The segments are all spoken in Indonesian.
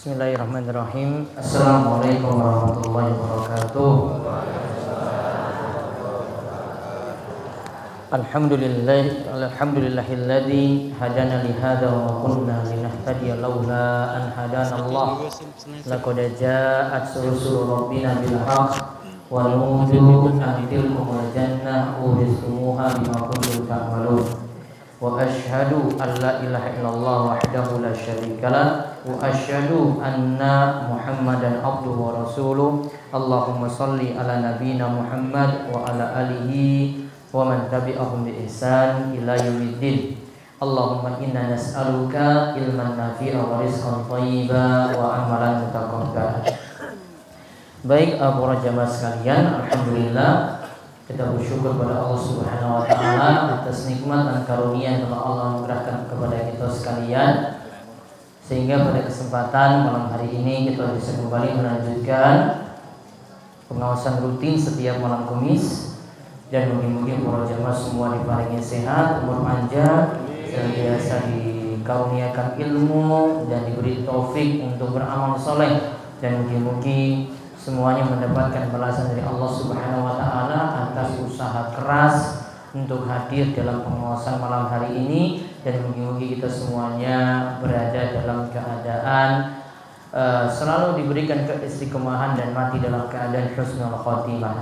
Bismillahirrahmanirrahim. Assalamualaikum warahmatullahi wabarakatuh. Alhamdulillahilladzi hadana li hadza wa ma kunna linahtadiya laula an hadana Allah. Laqad ja'at rusulu rabbina bil haqq wa nudu an tilkumul jannah uristumuha bima kuntum ta'malun. Wa asyhadu an la ilaha illallah wahdahu la syarikalah wa asyhadu anna Muhammadan abduhu wa rasuluh. Allahumma shalli ala nabiyyina Muhammad wa ala alihi wa man tabi'ahum bi ihsan ila yaumiddin. Allahumma inna nas'aluka ilman nafi'a wa rizqan thayyiban wa amalan mutaqabbal. Baik, para jamaah sekalian, alhamdulillah kita bersyukur kepada Allah Subhanahu wa taala atas nikmat dan karunia yang telah Allah anugerahkan kepada kita sekalian, sehingga pada kesempatan malam hari ini kita bisa kembali melanjutkan pengawasan rutin setiap malam Kamis, dan mungkin para jamaah semua diparingi sehat, umur panjang, senantiasa dikaruniakan ilmu dan diberi taufik untuk beramal soleh, dan mungkin semuanya mendapatkan balasan dari Allah Subhanahu wa taala atas usaha keras untuk hadir dalam pengawasan malam hari ini, dan mungkin kita semuanya berada dalam keadaan selalu diberikan keistiqomahan dan mati dalam keadaan husnul khotimah.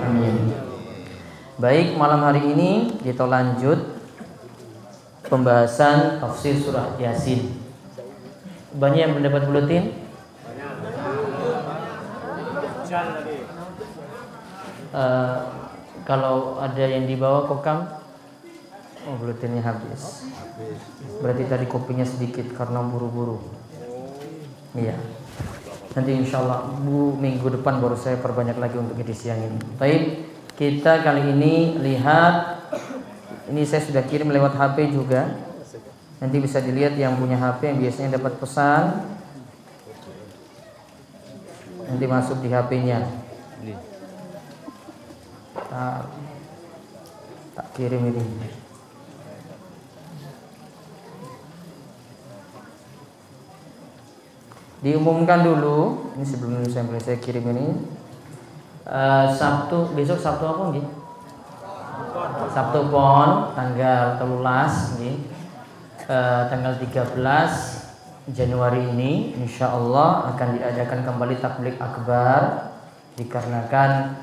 Amin. Baik, malam hari ini kita lanjut pembahasan tafsir surah Yasin. Banyak yang mendapat buletin? Kalau ada yang dibawa kokam, oh buletinnya habis. Berarti tadi kopinya sedikit karena buru-buru. Iya. Nanti insyaallah minggu depan baru saya perbanyak lagi untuk edisi yang ini. Baik, kita kali ini lihat, ini saya sudah kirim lewat HP juga. Nanti bisa dilihat yang punya HP yang biasanya dapat pesan. Nanti masuk di HP-nya. Tak kirim ini. Diumumkan dulu. Ini sebelum saya kirim ini. Sabtu, besok Sabtu apa nggih? Sabtu Pon tanggal 13 nggih. Tanggal 13 Januari ini insyaallah akan diadakan kembali tabligh akbar, dikarenakan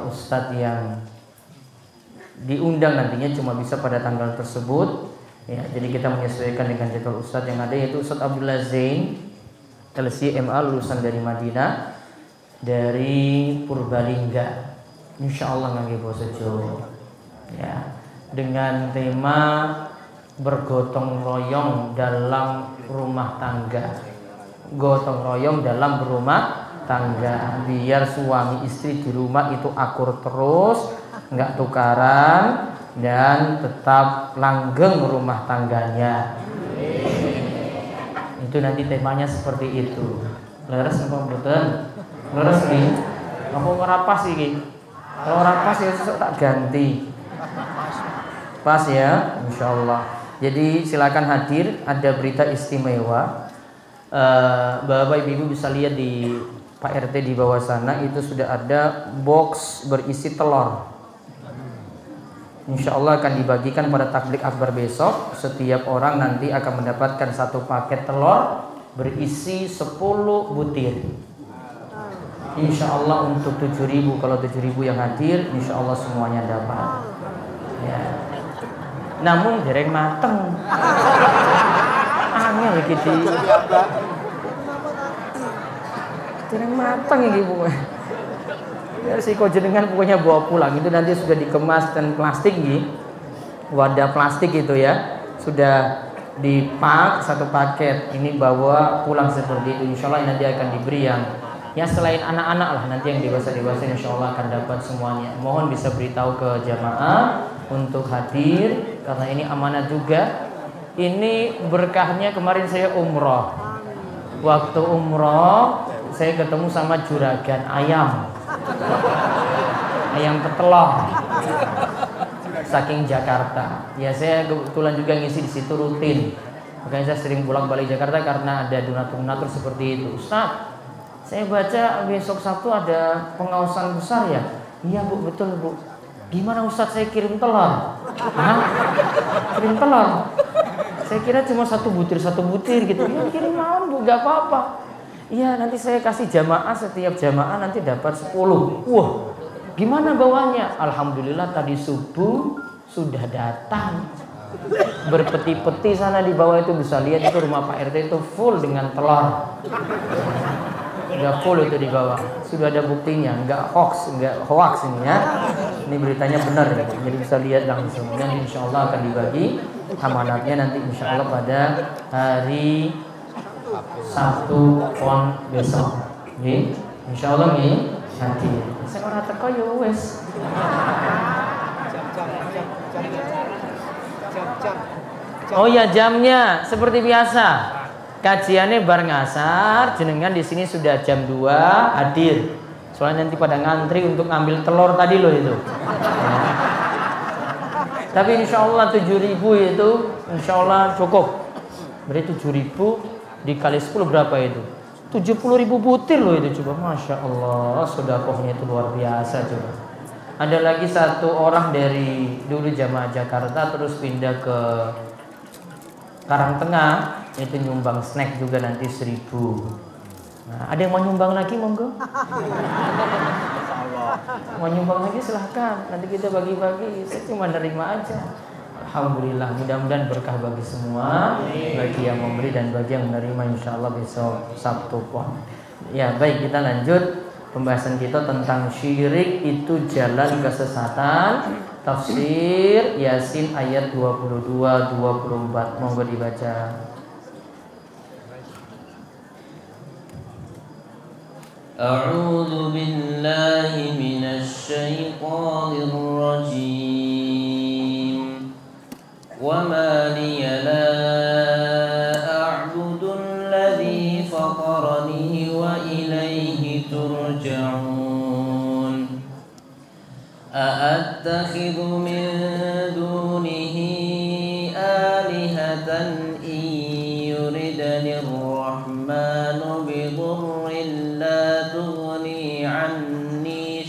ustadz yang diundang nantinya cuma bisa pada tanggal tersebut ya, jadi kita menyesuaikan dengan jadwal ustadz yang ada, yaitu Ustadz Abdullah Zain LCMA, lulusan dari Madinah, dari Purbalingga, insyaallah ngangge basa Jawa ya, dengan tema bergotong royong dalam rumah tangga. Gotong royong dalam berumah tangga, biar suami istri di rumah itu akur terus, nggak tukaran, dan tetap langgeng rumah tangganya. Itu nanti temanya seperti itu. Leres apa mboten? Leres nih. Aku ngerapas iki. Kalau ngerapas ya tak ganti. Pas ya, insyaallah. Jadi silakan hadir, ada berita istimewa. Bapak Ibu bisa lihat di Pak RT di bawah sana, itu sudah ada box berisi telur. Insya Allah akan dibagikan pada tabligh akbar besok. Setiap orang nanti akan mendapatkan satu paket telur berisi 10 butir. Insya Allah untuk 7.000, kalau 7.000 yang hadir, insya Allah semuanya dapat. Ya. Namun dereng mateng. Angel gitu. Dereng mateng iki Bu. Ya siko jenengan pokoknya bawa pulang, itu nanti sudah dikemas dan plastik nggih. Wadah plastik itu ya. Sudah dipak satu paket. Ini bawa pulang seperti itu. Insyaallah nanti akan diberi yang ya selain anak-anak lah, nanti yang dewasa-dewasa insyaallah akan dapat semuanya. Mohon bisa beritahu ke jamaah untuk hadir, karena ini amanah juga. Ini berkahnya kemarin saya umroh. Waktu umroh saya ketemu sama juragan ayam petelur saking Jakarta. Ya saya kebetulan juga ngisi di situ rutin. Makanya saya sering bolak-balik Jakarta karena ada donatur-donatur seperti itu. Ustaz, saya baca besok Sabtu ada pengawasan besar ya. Iya Bu, betul Bu. Gimana Ustaz, saya kirim telur? Hah? Kirim telur? Saya kira cuma satu butir gitu. Ya kirim naon Bu, gak apa-apa. Iya, nanti saya kasih jamaah, setiap jamaah nanti dapat 10. Wah, gimana bawahnya? Alhamdulillah tadi subuh sudah datang. Berpeti-peti sana di bawah itu bisa lihat itu rumah Pak RT itu full dengan telur. Udah full itu di bawah. Sudah ada buktinya, enggak hoax ini ya. Ini beritanya benar ya. Jadi bisa lihat langsung. Dan insya Allah akan dibagi amanatnya nanti insya Allah pada hari Sabtu pon besok. Nggih. Insya Allah nih nanti. Saya ora teko ya wis. Oh ya, jamnya seperti biasa. Kajiannya bar ngasar, jenengan di sini sudah jam 2 hadir. Soalnya nanti pada ngantri untuk ngambil telur tadi loh itu. Ya. Tapi insya Allah 7.000 itu insya Allah cukup. Berarti 7.000 dikali 10 berapa itu? 70.000 butir loh itu, coba. Masya Allah, sedekahnya itu luar biasa coba. Ada lagi satu orang dari dulu jamaah Jakarta terus pindah ke Karangtengah, itu nyumbang snack juga nanti 1.000. Nah, ada yang mau nyumbang lagi monggo? Mau nyumbang lagi silahkan, nanti kita bagi-bagi. Saya cuma nerima aja. Alhamdulillah, mudah-mudahan berkah bagi semua, bagi yang memberi dan bagi yang menerima insya Allah besok Sabtu pon. Ya baik, kita lanjut pembahasan kita tentang syirik itu jalan kesesatan. Tafsir Yasin ayat 22-24. Monggo dibaca. A'udzu billahi minasy syaithanir rajim. Wa ma liya la a'budu alladhi fatarani wa ilayhi turja'un. A'attakhidhu min dunihi alihatan in yuridani ar-rahmanu bidurrin la tughni anni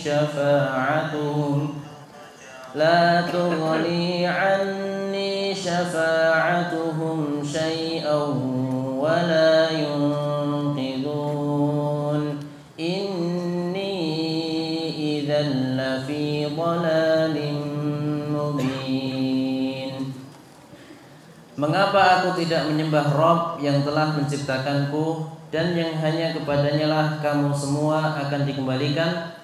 syafa'atuhum syai'an wa la yunqidhun. Inni idzan lafi dhalalin mubin. Mengapa aku tidak menyembah Rabb yang telah menciptakanku dan yang hanya kepadanya lah kamu semua akan dikembalikan?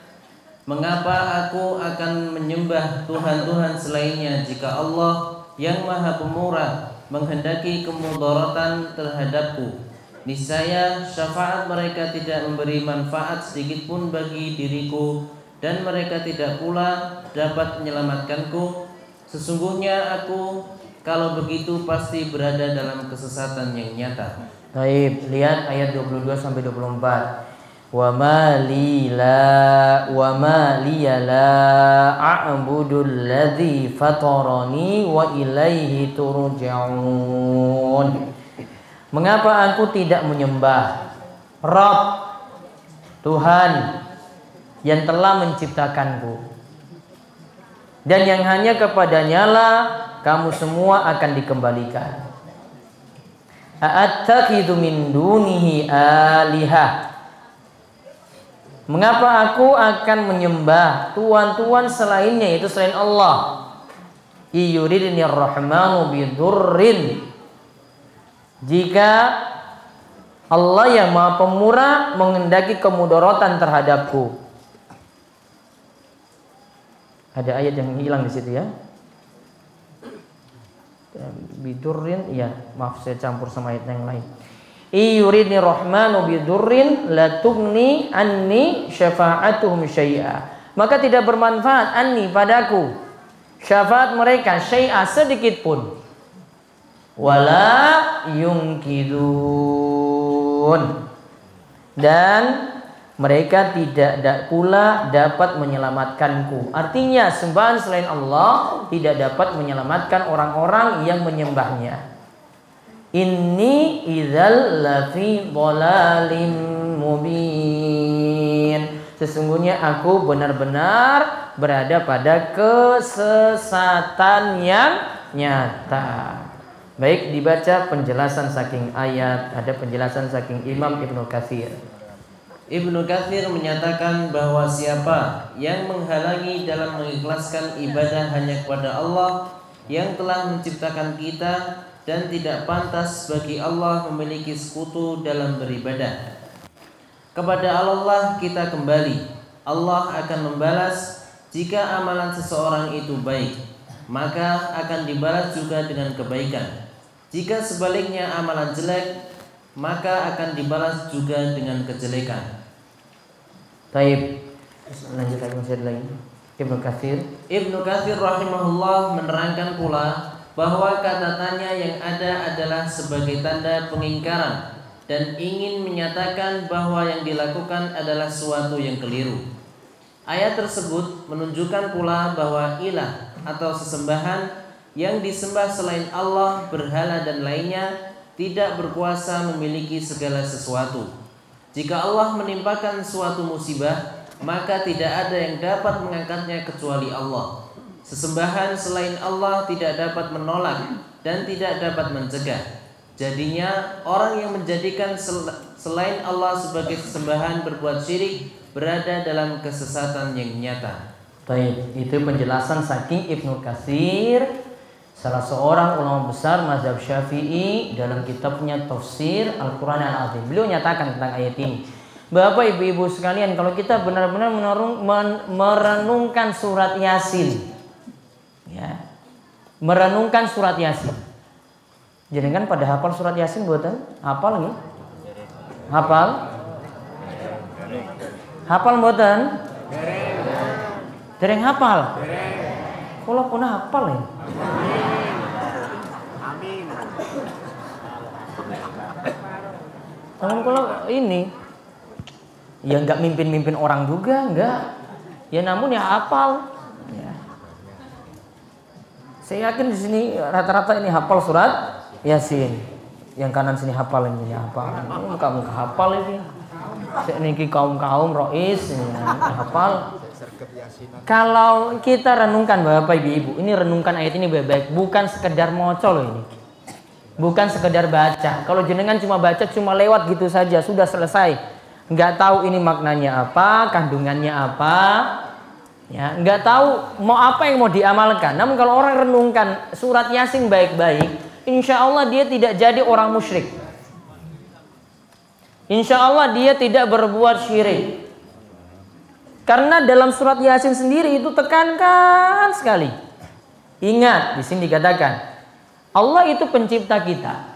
Mengapa aku akan menyembah Tuhan-Tuhan selainnya jika Allah yang Maha Pemurah menghendaki kemudaratan terhadapku? Niscaya syafaat mereka tidak memberi manfaat sedikit pun bagi diriku, dan mereka tidak pula dapat menyelamatkanku. Sesungguhnya aku kalau begitu pasti berada dalam kesesatan yang nyata. Baik, lihat ayat 22-24. Wa ma liya la a'budu alladhi fatarani wa ilaihi turja'un. Mengapa aku tidak menyembah Rabb, Tuhan yang telah menciptakanku dan yang hanya kepadanya lah kamu semua akan dikembalikan. A'attakhidhu min dunihi alihah. Mengapa aku akan menyembah tuhan-tuhan selainnya, itu selain Allah? Iyuridni ar-rahmanu bidurrin. Jika Allah yang Maha Pemurah menghendaki kemudaratan terhadapku. Ada ayat yang hilang di situ ya. Bidurrin, ya maaf saya campur sama ayat yang lain. Iyuridni rahmanu bidurrin la tughni anni syafa'atuhum syai'a. Maka tidak bermanfaat anni padaku syafaat mereka syai'a sedikit pun. Wala yungkidun. Dan mereka tidak pula dapat menyelamatkanku. Artinya sembahan selain Allah tidak dapat menyelamatkan orang-orang yang menyembahnya. Inni idzal lafi dhalalim mubin. Sesungguhnya aku benar-benar berada pada kesesatan yang nyata. Baik, dibaca penjelasan saking ayat, ada penjelasan saking Imam Ibnu Katsir. Ibnu Katsir menyatakan bahwa siapa yang menghalangi dalam mengikhlaskan ibadah hanya kepada Allah yang telah menciptakan kita dan tidak pantas bagi Allah memiliki sekutu dalam beribadah. Kepada Allah kita kembali. Allah akan membalas jika amalan seseorang itu baik, maka akan dibalas juga dengan kebaikan. Jika sebaliknya amalan jelek, maka akan dibalas juga dengan kejelekan. Taib. Lanjut lagi. Ibnu Katsir. Ibnu Katsir rahimahullah menerangkan pula bahwa kata tanya yang ada adalah sebagai tanda pengingkaran dan ingin menyatakan bahwa yang dilakukan adalah suatu yang keliru. Ayat tersebut menunjukkan pula bahwa ilah atau sesembahan yang disembah selain Allah, berhala dan lainnya tidak berkuasa memiliki segala sesuatu. Jika Allah menimpakan suatu musibah, maka tidak ada yang dapat mengangkatnya kecuali Allah. Sesembahan selain Allah tidak dapat menolak dan tidak dapat mencegah. Jadinya orang yang menjadikan selain Allah sebagai sesembahan berbuat syirik berada dalam kesesatan yang nyata. Baik, itu penjelasan saking Ibnu Katsir, salah seorang ulama besar mazhab Syafi'i, dalam kitabnya Tafsir Al-Qur'an Al-Azim. Beliau nyatakan tentang ayat ini. Bapak ibu-ibu sekalian, kalau kita benar-benar merenungkan surat Yasin, ya, merenungkan surat Yasin. Jadi kan pada hafal surat Yasin buatan? Hafal nih? Hafal? Hafal buatan? Dereng hafal? Kalau pun hafal ya? Amin. Namun kalau ini, ya nggak mimpin orang juga, nggak. Ya namun ya hafal. Ya. Saya yakin di sini rata-rata ini hafal surat Yasin. Yang kanan sini hafal, ini hafal. Muka-muka hafal ini. Ini kaum rois hafal. Kalau kita renungkan Bapak Ibu, ini renungkan ayat ini baik-baik, bukan sekedar moco loh ini. Bukan sekedar baca. Kalau jenengan cuma baca, cuma lewat gitu saja, sudah selesai. Nggak tahu ini maknanya apa, kandungannya apa, ya, nggak tahu mau apa yang mau diamalkan. Namun kalau orang renungkan surat Yasin baik-baik, insya Allah dia tidak jadi orang musyrik. Insya Allah dia tidak berbuat syirik. Karena dalam surat Yasin sendiri itu tekankan sekali. Ingat, di sini dikatakan Allah itu pencipta kita.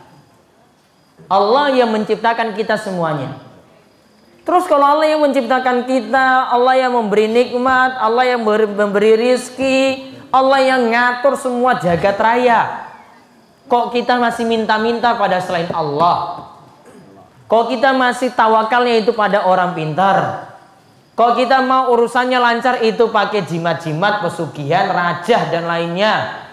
Allah yang menciptakan kita semuanya. Terus kalau Allah yang menciptakan kita, Allah yang memberi nikmat, Allah yang memberi rizki, Allah yang ngatur semua jagat raya, kok kita masih minta-minta pada selain Allah? Kok kita masih tawakalnya itu pada orang pintar? Kok kita mau urusannya lancar itu pakai jimat-jimat, pesugihan, rajah dan lainnya?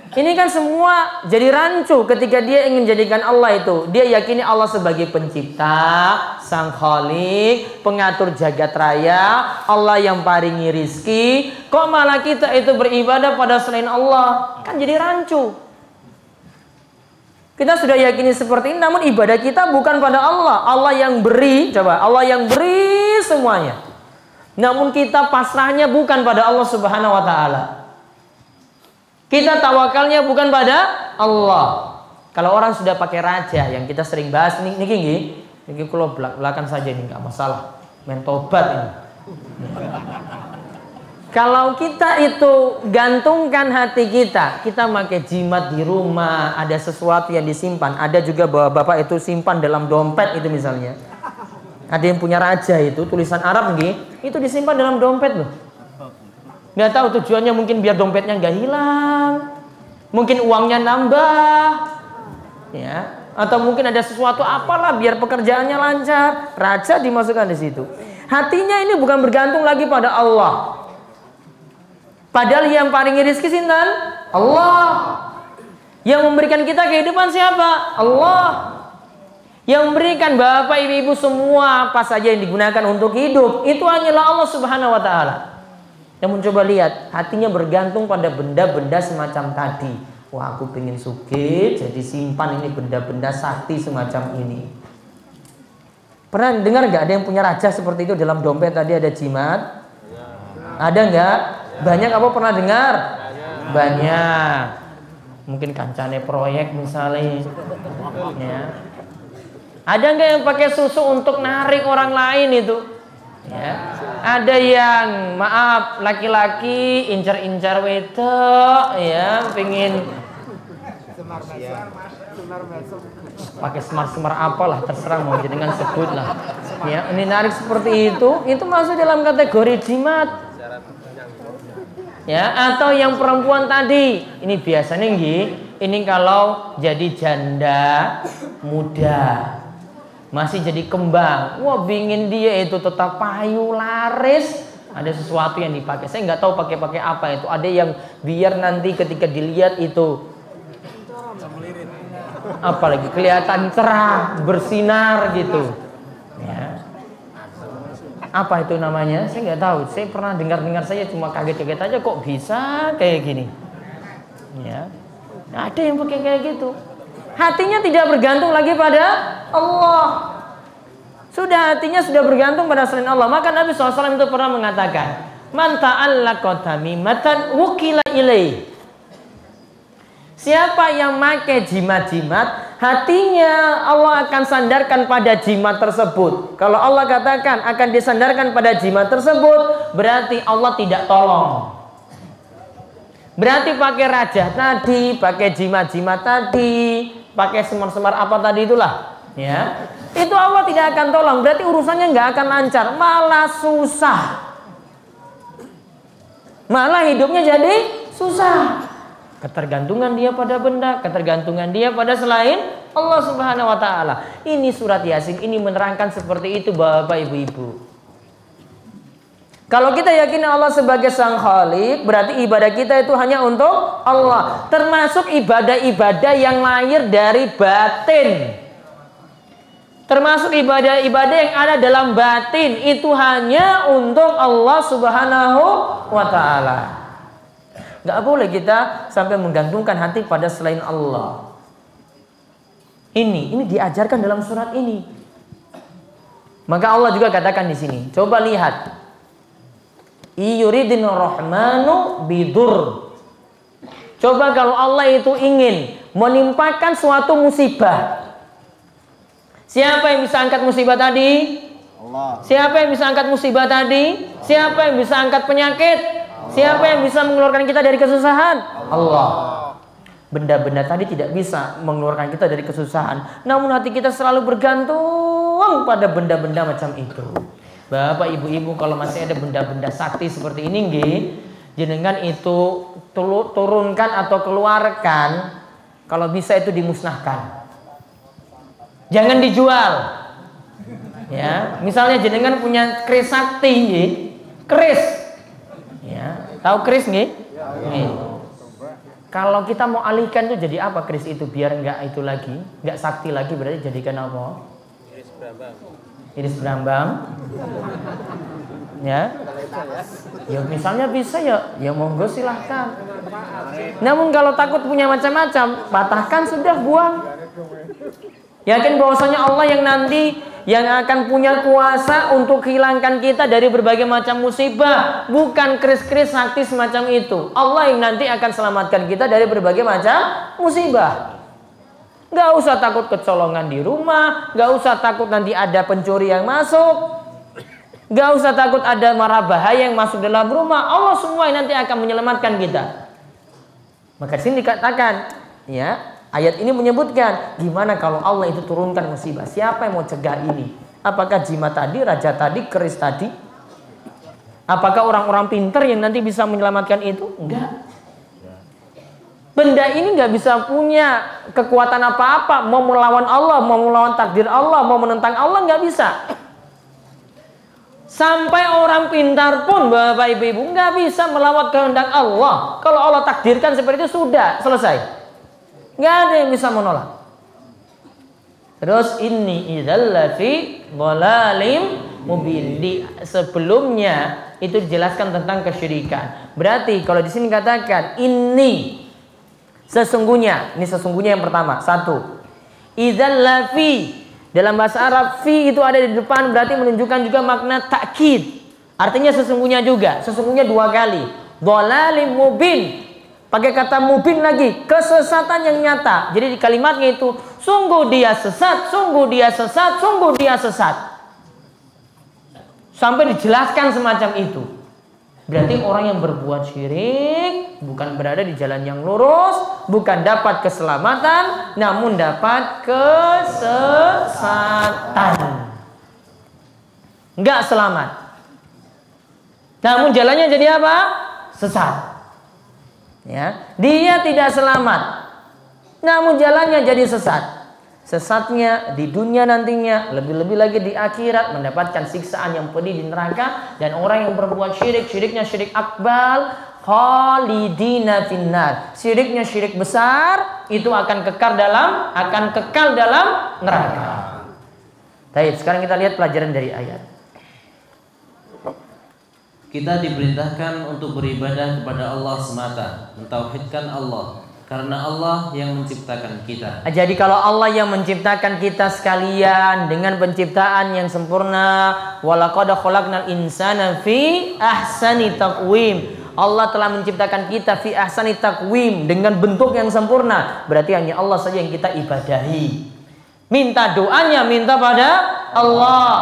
Ini kan semua jadi rancu ketika dia ingin jadikan Allah itu. Dia yakini Allah sebagai pencipta, sang khalik, pengatur jagat raya, Allah yang paringi rizki. Kok malah kita itu beribadah pada selain Allah? Kan jadi rancu. Kita sudah yakini seperti ini, namun ibadah kita bukan pada Allah. Allah yang beri, coba, Allah yang beri semuanya. Namun kita pasrahnya bukan pada Allah Subhanahu wa taala. Kita tawakalnya bukan pada Allah. Kalau orang sudah pakai raja yang kita sering bahas niki kalau belakang saja ini nggak masalah. Main tobat ini. Kalau kita itu gantungkan hati kita pakai jimat di rumah, ada sesuatu yang disimpan. Ada juga bahwa bapak itu simpan dalam dompet itu misalnya. Ada yang punya raja itu tulisan Arab nih, itu disimpan dalam dompet loh. Nggak tahu tujuannya, mungkin biar dompetnya nggak hilang, mungkin uangnya nambah, ya, atau mungkin ada sesuatu apalah biar pekerjaannya lancar. Raja dimasukkan di situ. Hatinya ini bukan bergantung lagi pada Allah. Padahal yang paling rezeki sinten? Allah. Yang memberikan kita kehidupan siapa? Allah. Yang memberikan bapak ibu semua apa saja yang digunakan untuk hidup itu hanyalah Allah Subhanahu wa taala. Namun coba lihat, hatinya bergantung pada benda-benda semacam tadi. Wah, aku pengen sugih, jadi simpan ini benda-benda sakti semacam ini. Pernah dengar nggak ada yang punya raja seperti itu, dalam dompet tadi ada jimat? Ada nggak? Banyak apa pernah dengar? Banyak. Mungkin kancane proyek misalnya. Ya. Ada nggak yang pakai susu untuk narik orang lain itu? Ya. Ada yang maaf laki-laki incar-incar wedok, ya, pengen pakai semar-semar apalah, terserah mau jenengan sebut lah. Ya, ini narik seperti itu masuk dalam kategori jimat. Ya, atau yang perempuan tadi, ini biasanya ini kalau jadi janda muda, masih jadi kembang, wah bingin dia itu tetap payu laris, ada sesuatu yang dipakai. Saya nggak tahu pakai apa itu. Ada yang biar nanti ketika dilihat itu apalagi kelihatan cerah, bersinar gitu. Ya. Apa itu namanya? Saya nggak tahu. Saya pernah dengar saya cuma kaget-kaget aja kok bisa kayak gini. Ya. Ada yang pakai kayak gitu. Hatinya tidak bergantung lagi pada Allah. Hatinya sudah bergantung pada selain Allah. Maka Nabi SAW itu pernah mengatakan, man ta'allaqa tamimatan wukila ilaih. Siapa yang pakai jimat-jimat, hatinya Allah akan sandarkan pada jimat tersebut. Kalau Allah katakan akan disandarkan pada jimat tersebut, berarti Allah tidak tolong. Berarti pakai raja tadi, pakai jimat-jimat tadi, pakai semar-semar apa tadi itulah, ya. Itu Allah tidak akan tolong. Berarti urusannya nggak akan lancar, malah susah. Malah hidupnya jadi susah. Ketergantungan dia pada benda, ketergantungan dia pada selain Allah Subhanahu wa taala. Ini surat Yasin ini menerangkan seperti itu, Bapak Ibu-ibu. Kalau kita yakin Allah sebagai Sang Khalik, berarti ibadah kita itu hanya untuk Allah. Termasuk ibadah-ibadah yang lahir dari batin. Termasuk ibadah-ibadah yang ada dalam batin, itu hanya untuk Allah Subhanahu wa ta'ala. Gak boleh kita sampai menggantungkan hati pada selain Allah. Ini diajarkan dalam surat ini. Maka Allah juga katakan di sini. Coba lihat. Iyuridin rahmanu bidur. Coba kalau Allah itu ingin menimpakan suatu musibah. Siapa yang bisa angkat musibah tadi? Allah. Siapa yang bisa angkat musibah tadi? Siapa yang bisa angkat penyakit? Siapa yang bisa mengeluarkan kita dari kesusahan? Allah. Benda-benda tadi tidak bisa mengeluarkan kita dari kesusahan. Namun hati kita selalu bergantung pada benda-benda macam itu. Bapak, ibu-ibu, kalau masih ada benda-benda sakti seperti ini, jenengan itu turunkan atau keluarkan. Kalau bisa itu dimusnahkan. Jangan dijual. Ya, misalnya jenengan punya keris sakti, keris. Ya, tahu keris nggih? Kalau kita mau alihkan itu jadi apa keris itu biar enggak itu lagi, enggak sakti lagi, berarti jadikan apa? Iris berambang. Iris berambang. Ya. Ya misalnya bisa ya monggo silahkan. Namun kalau takut punya macam-macam, patahkan sudah, buang. Yakin bahwasanya Allah yang nanti yang akan punya kuasa untuk hilangkan kita dari berbagai macam musibah, bukan keris-keris sakti semacam itu. Allah yang nanti akan selamatkan kita dari berbagai macam musibah. Gak usah takut kecolongan di rumah, gak usah takut nanti ada pencuri yang masuk, gak usah takut ada mara bahaya yang masuk dalam rumah. Allah semua yang nanti akan menyelamatkan kita. Maka sini dikatakan, ya, ayat ini menyebutkan gimana kalau Allah itu turunkan musibah. Siapa yang mau cegah ini? Apakah jimat tadi, raja tadi, keris tadi? Apakah orang-orang pintar yang nanti bisa menyelamatkan itu? Enggak. Benda ini nggak bisa punya kekuatan apa-apa. Mau melawan Allah, mau melawan takdir Allah, mau menentang Allah, nggak bisa. Sampai orang pintar pun, Bapak Ibu, nggak bisa melawan kehendak Allah. Kalau Allah takdirkan seperti itu, sudah selesai. Nggak ada yang bisa menolak. Terus inni idzal lafi dhalalim mubin. Di sebelumnya itu dijelaskan tentang kesyirikan. Berarti kalau di sini katakan ini sesungguhnya, ini sesungguhnya yang pertama. Satu. Idzal lafi, dalam bahasa Arab fi itu ada di depan berarti menunjukkan juga makna takkid. Artinya sesungguhnya juga, sesungguhnya 2 kali. Dhalalim mubin. Pakai kata mubin lagi, kesesatan yang nyata. Jadi di kalimatnya itu sungguh dia sesat, sungguh dia sesat, sungguh dia sesat. Sampai dijelaskan semacam itu. Berarti orang yang berbuat syirik bukan berada di jalan yang lurus, bukan dapat keselamatan, namun dapat kesesatan. Enggak selamat. Namun jalannya jadi apa? Sesat. Ya, dia tidak selamat. Namun jalannya jadi sesat. Sesatnya di dunia nantinya, lebih-lebih lagi di akhirat mendapatkan siksaan yang pedih di neraka. Dan orang yang berbuat syirik, syiriknya syirik akbar, khalidina finnar. Syiriknya syirik besar, itu akan kekal dalam neraka. Baik, sekarang kita lihat pelajaran dari ayat. Kita diperintahkan untuk beribadah kepada Allah semata, mentauhidkan Allah. Karena Allah yang menciptakan kita. Jadi kalau Allah yang menciptakan kita sekalian dengan penciptaan yang sempurna, walaqad khalaqnal insana fi ahsani taqwim. Allah telah menciptakan kita fi ahsani taqwim dengan bentuk yang sempurna. Berarti hanya Allah saja yang kita ibadahi. Minta doanya minta pada Allah.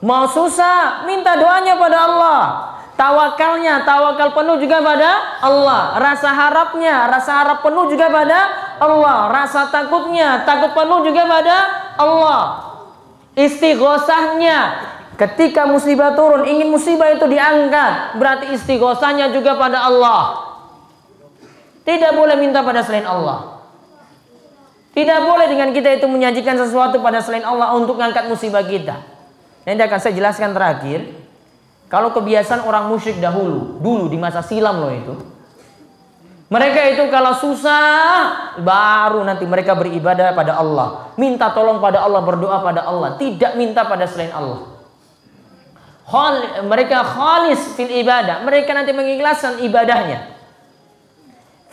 Mau susah minta doanya pada Allah. Tawakalnya, tawakal penuh juga pada Allah. Rasa harapnya, rasa harap penuh juga pada Allah. Rasa takutnya, takut penuh juga pada Allah. Istighosahnya, ketika musibah turun, ingin musibah itu diangkat, berarti istighosahnya juga pada Allah. Tidak boleh minta pada selain Allah. Tidak boleh dengan kita itu menyajikan sesuatu pada selain Allah untuk mengangkat musibah kita. Nanti akan saya jelaskan terakhir. Kalau kebiasaan orang musyrik dulu di masa silam loh itu. Mereka itu kalau susah baru nanti mereka beribadah pada Allah. Minta tolong pada Allah, berdoa pada Allah. Tidak minta pada selain Allah. Mereka khalis fil ibadah. Mereka nanti mengikhlaskan ibadahnya.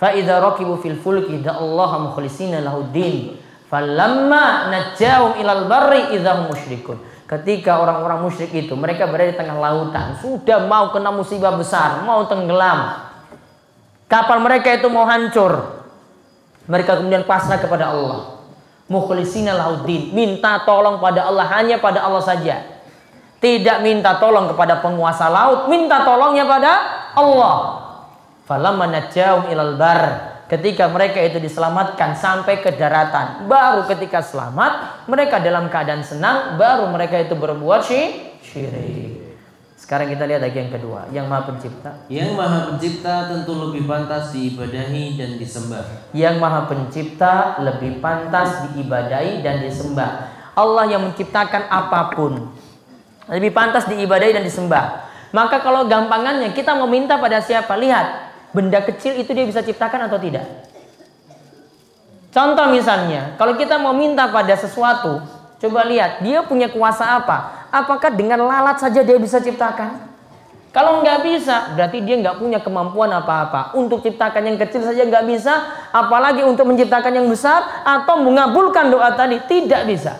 Fa idza raqibu fil fulki da'allaha mukhlishina lahuddin. Falamma najjahum ilal barri idzahum musyrikun. Ketika orang-orang musyrik itu mereka berada di tengah lautan, sudah mau kena musibah besar, mau tenggelam, kapal mereka itu mau hancur, mereka kemudian pasrah kepada Allah. Mukhlishina lahuddin, minta tolong pada Allah, hanya pada Allah saja. Tidak minta tolong kepada penguasa laut, minta tolongnya pada Allah. Falamma najjahum ilal bar. Ketika mereka itu diselamatkan sampai ke daratan, baru ketika selamat mereka dalam keadaan senang, baru mereka itu berbuat syirik. Sekarang kita lihat lagi yang kedua, yang Maha Pencipta. Yang Maha Pencipta tentu lebih pantas diibadahi dan disembah. Yang Maha Pencipta lebih pantas diibadahi dan disembah. Allah yang menciptakan apapun lebih pantas diibadahi dan disembah. Maka kalau gampangannya kita mau minta pada siapa? Lihat, benda kecil itu dia bisa ciptakan atau tidak? Contoh misalnya, kalau kita mau minta pada sesuatu, coba lihat, dia punya kuasa apa? Apakah dengan lalat saja dia bisa ciptakan? Kalau nggak bisa, berarti dia nggak punya kemampuan apa-apa. Untuk ciptakan yang kecil saja nggak bisa, apalagi untuk menciptakan yang besar atau mengabulkan doa tadi, tidak bisa.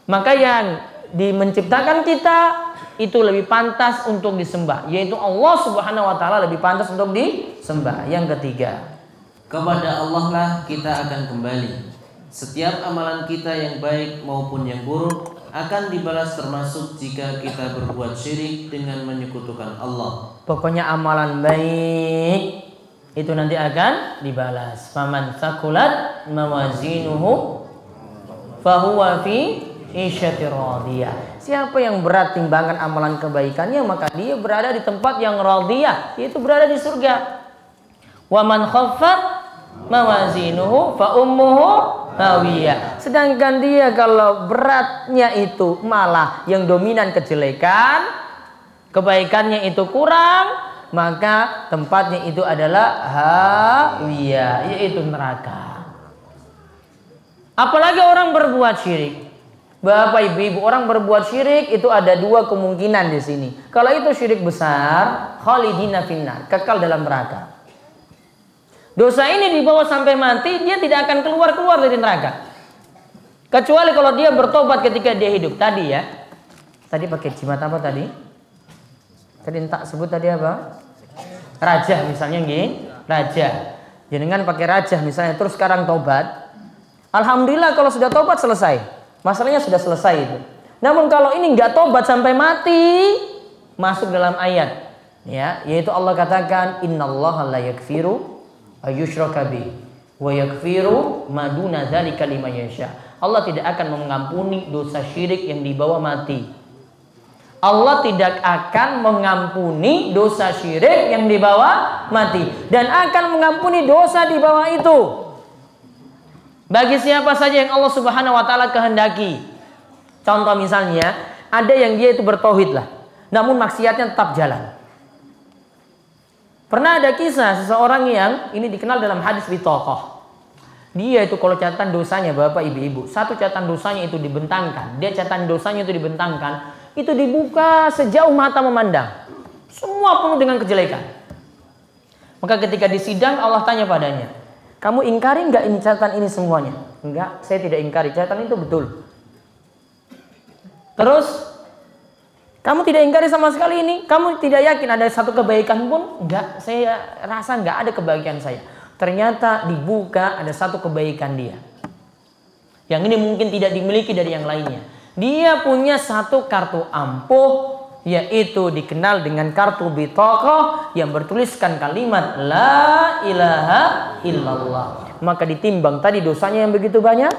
Maka yang menciptakan kita itu lebih pantas untuk disembah, yaitu Allah Subhanahu wa taala lebih pantas untuk disembah. Yang ketiga, kepada Allah lah kita akan kembali. Setiap amalan kita yang baik maupun yang buruk akan dibalas, termasuk jika kita berbuat syirik dengan menyekutukan Allah. Pokoknya amalan baik itu nanti akan dibalas. Faman tsaqulat mawazinuhu fahuwa fi isyati radiyah. Siapa yang berat timbangan amalan kebaikannya, maka dia berada di tempat yang radiyah, yaitu berada di surga. Wa man khaffat mawazinuhu fa ummuhu hawiyah. Sedangkan dia kalau beratnya itu malah yang dominan kejelekan, kebaikannya itu kurang, maka tempatnya itu adalah hawiyah, yaitu neraka. Apalagi orang berbuat syirik. Bapak ibu-ibu, orang berbuat syirik itu ada dua kemungkinan di sini. Kalau itu syirik besar, khalidina finnar, kekal dalam neraka. Dosa ini dibawa sampai mati, dia tidak akan keluar dari neraka. Kecuali kalau dia bertobat ketika dia hidup. Tadi ya. Tadi pakai jimat apa tadi? Tadi tak sebut tadi apa? Raja misalnya nggih. Raja. Jenengan pakai raja misalnya terus sekarang tobat. Alhamdulillah kalau sudah tobat selesai. Masalahnya sudah selesai itu. Namun kalau ini enggak tobat sampai mati, masuk dalam ayat ya, yaitu Allah katakan innallaha la yaghfiru ayyushraka bih wa yaghfiru ma duna dzalika liman yasha. Allah tidak akan mengampuni dosa syirik yang dibawa mati. Allah tidak akan mengampuni dosa syirik yang dibawa mati dan akan mengampuni dosa di bawah itu bagi siapa saja yang Allah Subhanahu wa taala kehendaki. Contoh misalnya, ada yang dia itu bertauhid lah, namun maksiatnya tetap jalan. Pernah ada kisah seseorang yang ini dikenal dalam hadis bitokoh. Dia itu kalau catatan dosanya, bapak ibu-ibu, satu catatan dosanya itu dibentangkan. Dia catatan dosanya itu dibentangkan, itu dibuka sejauh mata memandang. Semua penuh dengan kejelekan. Maka ketika di sidang Allah tanya padanya, kamu ingkari enggak ini catatan ini semuanya? Enggak, saya tidak ingkari, catatan itu betul. Terus, kamu tidak ingkari sama sekali ini? Kamu tidak yakin ada satu kebaikan pun? Enggak, saya rasa enggak ada kebaikan saya. Ternyata dibuka ada satu kebaikan dia. Yang ini mungkin tidak dimiliki dari yang lainnya. Dia punya satu kartu ampuh, yaitu dikenal dengan kartu bitokoh yang bertuliskan kalimat La ilaha illallah. Maka ditimbang tadi dosanya yang begitu banyak,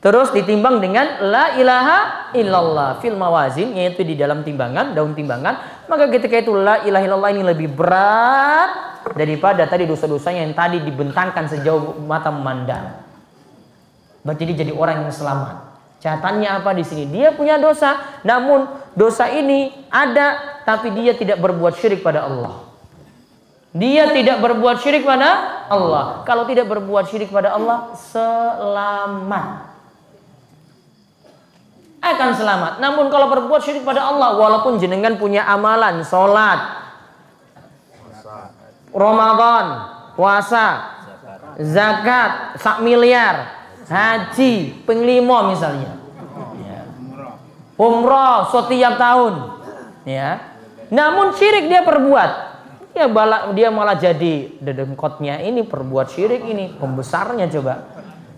terus ditimbang dengan La ilaha illallah fil mawazin, yaitu di dalam timbangan, daun timbangan. Maka ketika itu La ilaha illallah ini lebih berat daripada tadi dosa-dosanya yang tadi dibentangkan sejauh mata memandang. Berarti dia jadi orang yang selamat. Catatannya apa di sini? Dia punya dosa, namun dosa ini ada, tapi dia tidak berbuat syirik pada Allah. Dia tidak berbuat syirik pada Allah. Kalau tidak berbuat syirik pada Allah, selamat. Akan selamat. Namun kalau berbuat syirik pada Allah, walaupun jenengan punya amalan, sholat, Ramadan, puasa, zakat, 1 miliar, haji, penglima misalnya, ya. Umroh setiap tahun, ya. Namun syirik dia perbuat, dia malah jadi dedengkotnya ini perbuat syirik ini, pembesarnya coba,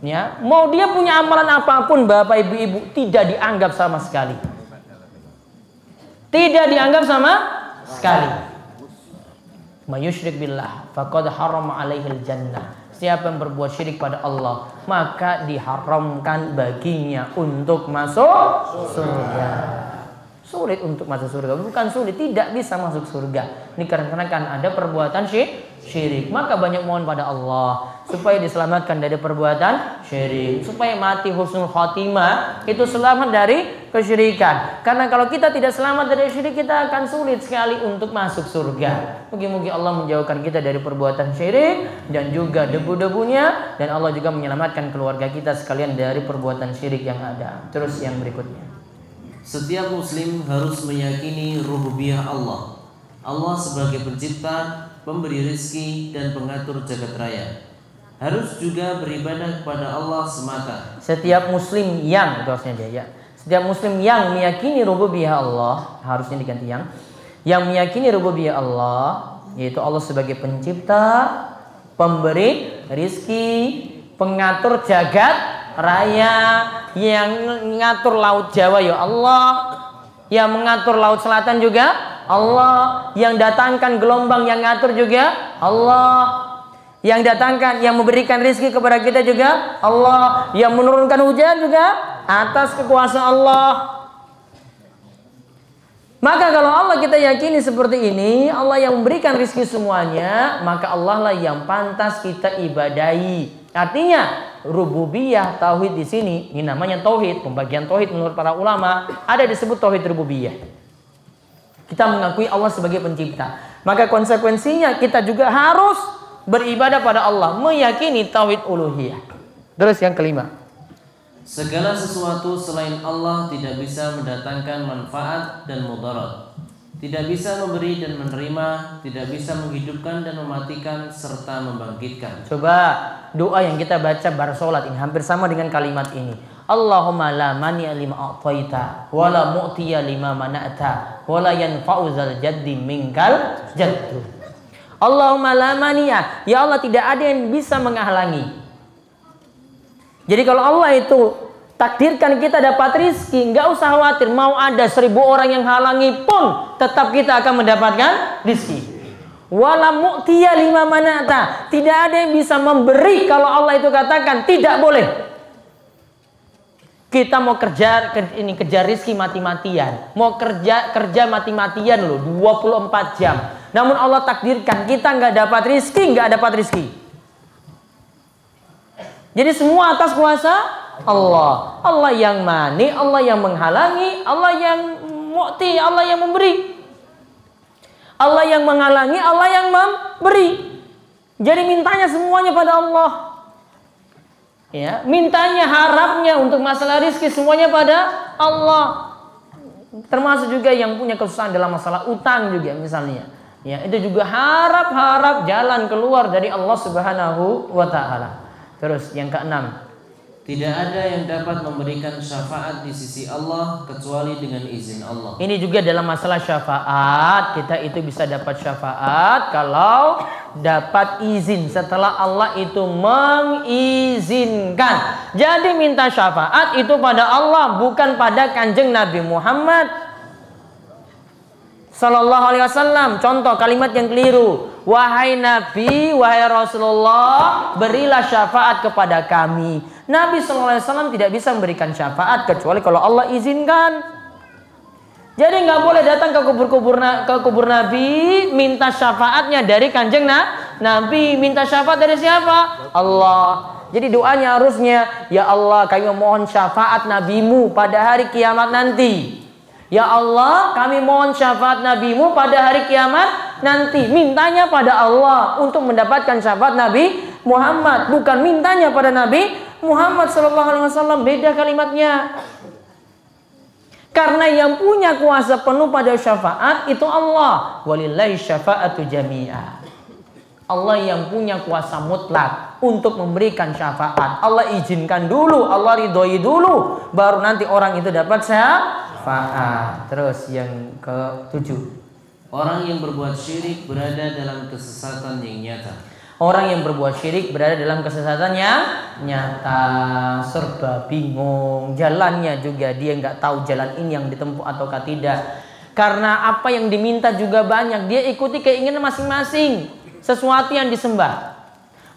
ya. Mau dia punya amalan apapun, bapak ibu-ibu, tidak dianggap sama sekali, tidak dianggap sama sekali. Mayusyrik billah, faqad harama alaihil jannah. Siapa yang berbuat syirik pada Allah, maka diharamkan baginya untuk masuk surga. Sulit untuk masuk surga, bukan sulit, tidak bisa masuk surga. Ini karena ada perbuatan syirik. Maka banyak mohon pada Allah supaya diselamatkan dari perbuatan syirik, supaya mati husnul khotimah, itu selamat dari kesyirikan. Karena kalau kita tidak selamat dari syirik, kita akan sulit sekali untuk masuk surga. Mugi-mugi Allah menjauhkan kita dari perbuatan syirik dan juga debu-debunya, dan Allah juga menyelamatkan keluarga kita sekalian dari perbuatan syirik yang ada. Terus yang berikutnya, setiap muslim harus meyakini rububiyah Allah. Allah sebagai pencipta, pemberi rizki dan pengatur jagat raya. Harus juga beribadah kepada Allah semata. Setiap muslim yang, itu harusnya dia ya. Setiap muslim yang meyakini rububiyah Allah, harusnya diganti yang meyakini rububiyah Allah, yaitu Allah sebagai pencipta, pemberi rizki, pengatur jagat raya, yang mengatur laut Jawa ya Allah, yang mengatur laut selatan juga Allah, yang datangkan gelombang yang ngatur juga Allah, yang datangkan, yang memberikan rizki kepada kita juga Allah, yang menurunkan hujan juga atas kekuasaan Allah. Maka kalau Allah kita yakini seperti ini, Allah yang memberikan rizki semuanya, maka Allah lah yang pantas kita ibadahi. Artinya rububiyah, tauhid di sini, ini namanya tauhid, pembagian tauhid menurut para ulama, ada disebut tauhid rububiyah. Kita mengakui Allah sebagai pencipta. Maka konsekuensinya kita juga harus beribadah pada Allah, meyakini tauhid uluhiyah. Terus yang kelima, segala sesuatu selain Allah tidak bisa mendatangkan manfaat dan mudarat, tidak bisa memberi dan menerima, tidak bisa menghidupkan dan mematikan serta membangkitkan. Coba doa yang kita baca bar salat ini hampir sama dengan kalimat ini. Allahumma la mani'a lima a'taita wa la mu'tiya lima mana'ta wa la yanfa'u dzal jaddi minkal jaddu. Allahumma la mani'a, ya Allah tidak ada yang bisa menghalangi. Jadi kalau Allah itu takdirkan kita dapat rizki, nggak usah khawatir mau ada 1000 orang yang halangi pun tetap kita akan mendapatkan rizki. Wala mu'tiya lima mana'ta, tidak ada yang bisa memberi kalau Allah itu katakan tidak boleh. Kita mau kejar rizki mati-matian, mau kerja mati-matian loh, 24 jam. Namun Allah takdirkan kita nggak dapat rizki. Jadi semua atas kuasa Allah. Allah yang mani, Allah yang menghalangi, Allah yang mu'ti, Allah yang memberi. Allah yang menghalangi, Allah yang memberi. Jadi mintanya semuanya pada Allah. Ya, mintanya, harapnya untuk masalah rizki semuanya pada Allah. Termasuk juga yang punya kesusahan dalam masalah utang juga misalnya. Ya, itu juga harap jalan keluar dari Allah Subhanahu wa taala. Terus yang keenam, tidak ada yang dapat memberikan syafaat di sisi Allah kecuali dengan izin Allah. Ini juga dalam masalah syafaat, kita itu bisa dapat syafaat kalau dapat izin setelah Allah itu mengizinkan. Jadi minta syafaat itu pada Allah, bukan pada Kanjeng Nabi Muhammad Sallallahu Alaihi Wasallam. Contoh kalimat yang keliru, wahai Nabi, wahai Rasulullah, berilah syafaat kepada kami. Nabi Sallallahu Alaihi Wasallam tidak bisa memberikan syafaat kecuali kalau Allah izinkan. Jadi nggak boleh datang ke kubur Nabi minta syafaatnya dari Kanjeng Nabi. Minta syafaat dari siapa? Allah. Jadi doanya harusnya, ya Allah kami memohon syafaat Nabimu pada hari kiamat nanti. Ya Allah, kami mohon syafaat Nabimu pada hari kiamat nanti. Mintanya pada Allah untuk mendapatkan syafaat Nabi Muhammad, bukan mintanya pada Nabi Muhammad SAW. Beda kalimatnya. Karena yang punya kuasa penuh pada syafaat itu Allah. Walillahi syafa'atu jami'a. Allah yang punya kuasa mutlak untuk memberikan syafaat. Allah izinkan dulu, Allah ridhoi dulu, baru nanti orang itu dapat syafaat. Terus yang ke-7, orang yang berbuat syirik berada dalam kesesatan yang nyata. Orang yang berbuat syirik berada dalam kesesatan yang nyata, serba bingung, jalannya juga dia nggak tahu jalan ini yang ditempuh ataukah tidak. Karena apa yang diminta juga banyak, dia ikuti keinginan masing-masing, sesuatu yang disembah.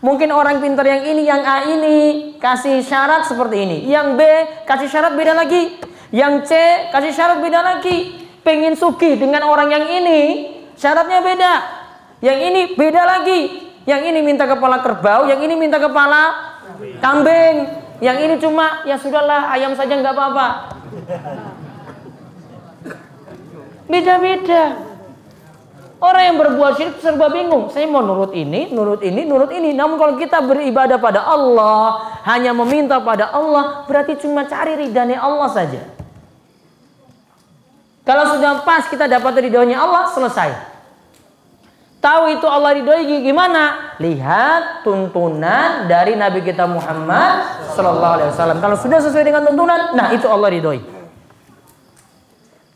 Mungkin orang pintar yang ini, yang A ini kasih syarat seperti ini, yang B kasih syarat beda lagi, yang C kasih syarat beda lagi. Pengen sugih dengan orang yang ini, syaratnya beda. Yang ini beda lagi. Yang ini minta kepala kerbau, yang ini minta kepala kambing. Yang ini cuma, ya sudahlah ayam saja nggak apa-apa. Beda-beda. Orang yang berbuat syirik serba bingung. Saya mau nurut ini, nurut ini, nurut ini. Namun kalau kita beribadah pada Allah, hanya meminta pada Allah, berarti cuma cari ridhanya Allah saja. Kalau sudah pas kita dapat ridhonya Allah, selesai. Tahu itu Allah ridhoi gimana? Lihat tuntunan dari Nabi kita Muhammad Sallallahu Alaihi Wasallam. Kalau sudah sesuai dengan tuntunan, nah itu Allah ridhoi.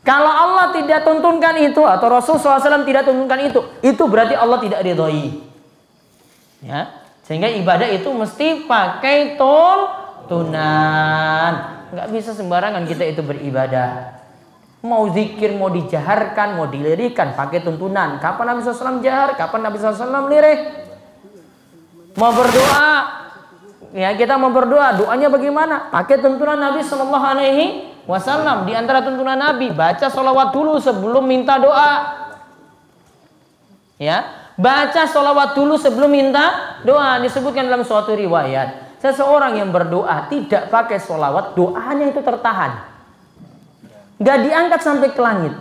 Kalau Allah tidak tuntunkan itu atau Rasul SAW tidak tuntunkan itu berarti Allah tidak ridhoi. Ya, sehingga ibadah itu mesti pakai tuntunan. Nggak bisa sembarangan kita itu beribadah. Mau zikir, mau dijaharkan, mau dilirikan, pakai tuntunan. Kapan Nabi SAW jahar, kapan Nabi SAW lirih. Mau berdoa, ya kita mau berdoa, doanya bagaimana? Pakai tuntunan Nabi Sallallahu Alaihi Wasallam. Di antara tuntunan Nabi, baca sholawat dulu sebelum minta doa. Ya, baca sholawat dulu sebelum minta doa. Disebutkan dalam suatu riwayat, seseorang yang berdoa tidak pakai sholawat, doanya itu tertahan, gak diangkat sampai ke langit.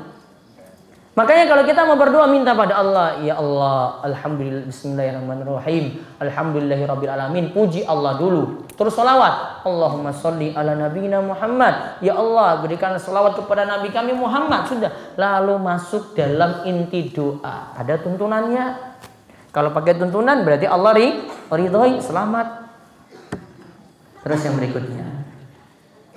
Makanya kalau kita mau berdoa minta pada Allah, ya Allah, alhamdulillah, bismillahirrahmanirrahim, alhamdulillahirabbil alamin, puji Allah dulu. Terus salawat, Allahumma sholli ala nabiyina Muhammad, ya Allah berikan salawat kepada nabi kami Muhammad, sudah. Lalu masuk dalam inti doa. Ada tuntunannya. Kalau pakai tuntunan berarti Allah ridhoi, selamat. Terus yang berikutnya,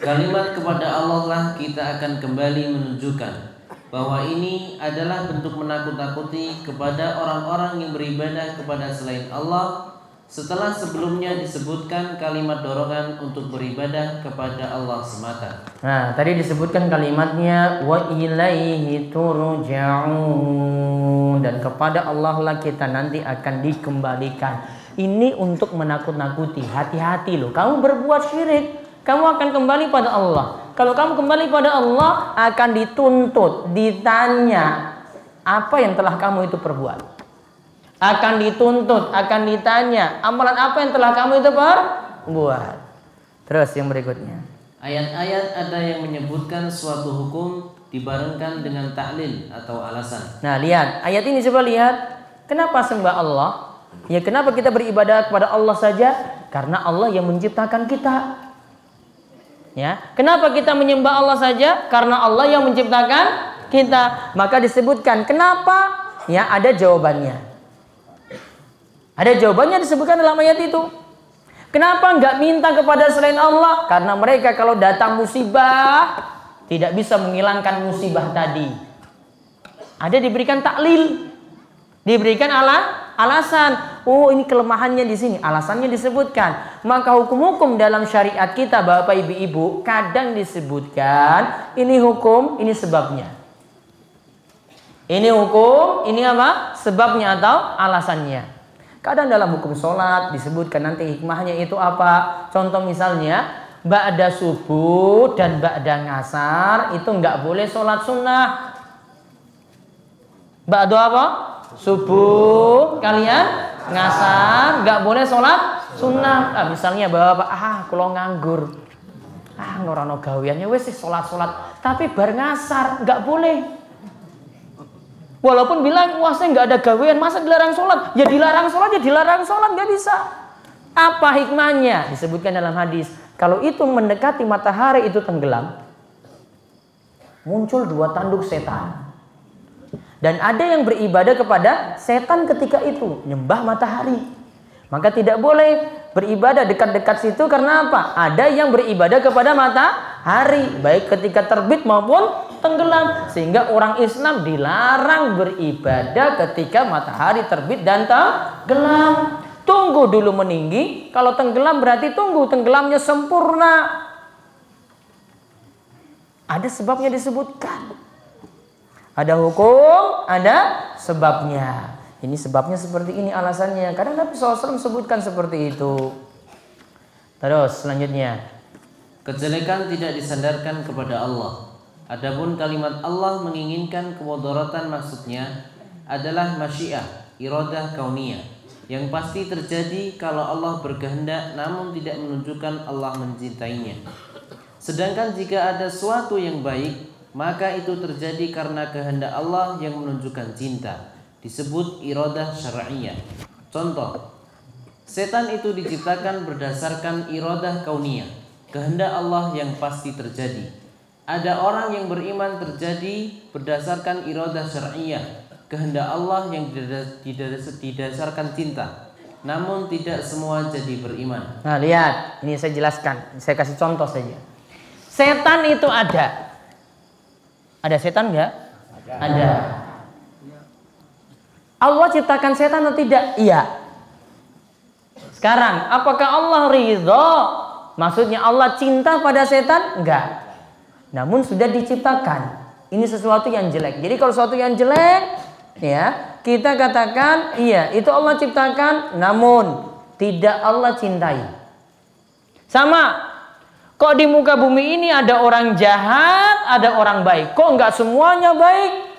kalimat kepada Allah lah kita akan kembali menunjukkan bahwa ini adalah bentuk menakut-nakuti kepada orang-orang yang beribadah kepada selain Allah, setelah sebelumnya disebutkan kalimat dorongan untuk beribadah kepada Allah semata. Nah, tadi disebutkan kalimatnya wa ilaihi turja'un, dan kepada Allah lah kita nanti akan dikembalikan. Ini untuk menakut-nakuti, hati-hati loh. Kamu berbuat syirik, kamu akan kembali pada Allah. Kalau kamu kembali pada Allah, akan dituntut, ditanya apa yang telah kamu itu perbuat. Akan dituntut, akan ditanya amalan apa yang telah kamu itu perbuat. Terus yang berikutnya, ayat-ayat ada yang menyebutkan suatu hukum dibarengkan dengan ta'lil atau alasan. Nah lihat, ayat ini coba lihat. Kenapa sembah Allah? Ya kenapa kita beribadah kepada Allah saja? Karena Allah yang menciptakan kita. Ya, kenapa kita menyembah Allah saja? Karena Allah yang menciptakan kita. Maka disebutkan kenapa? Ya, ada jawabannya. Ada jawabannya disebutkan dalam ayat itu. Kenapa nggak minta kepada selain Allah? Karena mereka kalau datang musibah tidak bisa menghilangkan musibah tadi. Ada diberikan taklil, diberikan alasan. Oh, ini kelemahannya di sini, alasannya disebutkan. Maka hukum-hukum dalam syariat kita, Bapak Ibu, kadang disebutkan ini hukum, ini sebabnya. Ini hukum, ini apa? Sebabnya atau alasannya. Kadang dalam hukum sholat disebutkan nanti hikmahnya itu apa. Contoh misalnya, ba'da subuh dan ba'da ngasar itu nggak boleh sholat sunnah. Ba'da apa? Subuh kalian ngasar nggak boleh sholat sunnah. Nah, misalnya bapak, kalau nganggur, ngorano gawiannya wes sholat, tapi bar ngasar nggak boleh. Walaupun bilang wah saya nggak ada gawean, masa dilarang sholat? Ya dilarang sholat, nggak bisa. Apa hikmahnya? Disebutkan dalam hadis, kalau itu mendekati matahari itu tenggelam, muncul 2 tanduk setan. Dan ada yang beribadah kepada setan ketika itu, nyembah matahari. Maka tidak boleh beribadah dekat-dekat situ karena apa? Ada yang beribadah kepada matahari, baik ketika terbit maupun tenggelam. Sehingga orang Islam dilarang beribadah ketika matahari terbit dan tenggelam. Tunggu dulu meninggi, kalau tenggelam berarti tunggu tenggelamnya sempurna. Ada sebabnya disebutkan. Ada hukum, ada sebabnya. Ini sebabnya seperti ini, alasannya. Kadang Nabi SAW sebutkan seperti itu. Terus selanjutnya, kejelekan tidak disandarkan kepada Allah. Adapun kalimat Allah menginginkan kemudaratan maksudnya adalah masyiah, iradah kauniyah, yang pasti terjadi kalau Allah berkehendak namun tidak menunjukkan Allah mencintainya. Sedangkan jika ada suatu yang baik, maka itu terjadi karena kehendak Allah yang menunjukkan cinta, disebut iradah syar'iyah. Contoh, setan itu diciptakan berdasarkan iradah kauniyah, kehendak Allah yang pasti terjadi. Ada orang yang beriman terjadi berdasarkan iradah syar'iyah, kehendak Allah yang didasarkan cinta. Namun tidak semua jadi beriman. Nah lihat, ini saya jelaskan, saya kasih contoh saja. Setan itu ada. Ada setan enggak? Ada. Allah ciptakan setan atau tidak? Iya. Sekarang, apakah Allah ridho? Maksudnya Allah cinta pada setan? Enggak. Namun sudah diciptakan. Ini sesuatu yang jelek. Jadi kalau sesuatu yang jelek, ya, kita katakan iya, itu Allah ciptakan, namun tidak Allah cintai. Sama. Kok di muka bumi ini ada orang jahat, ada orang baik. Kok enggak semuanya baik?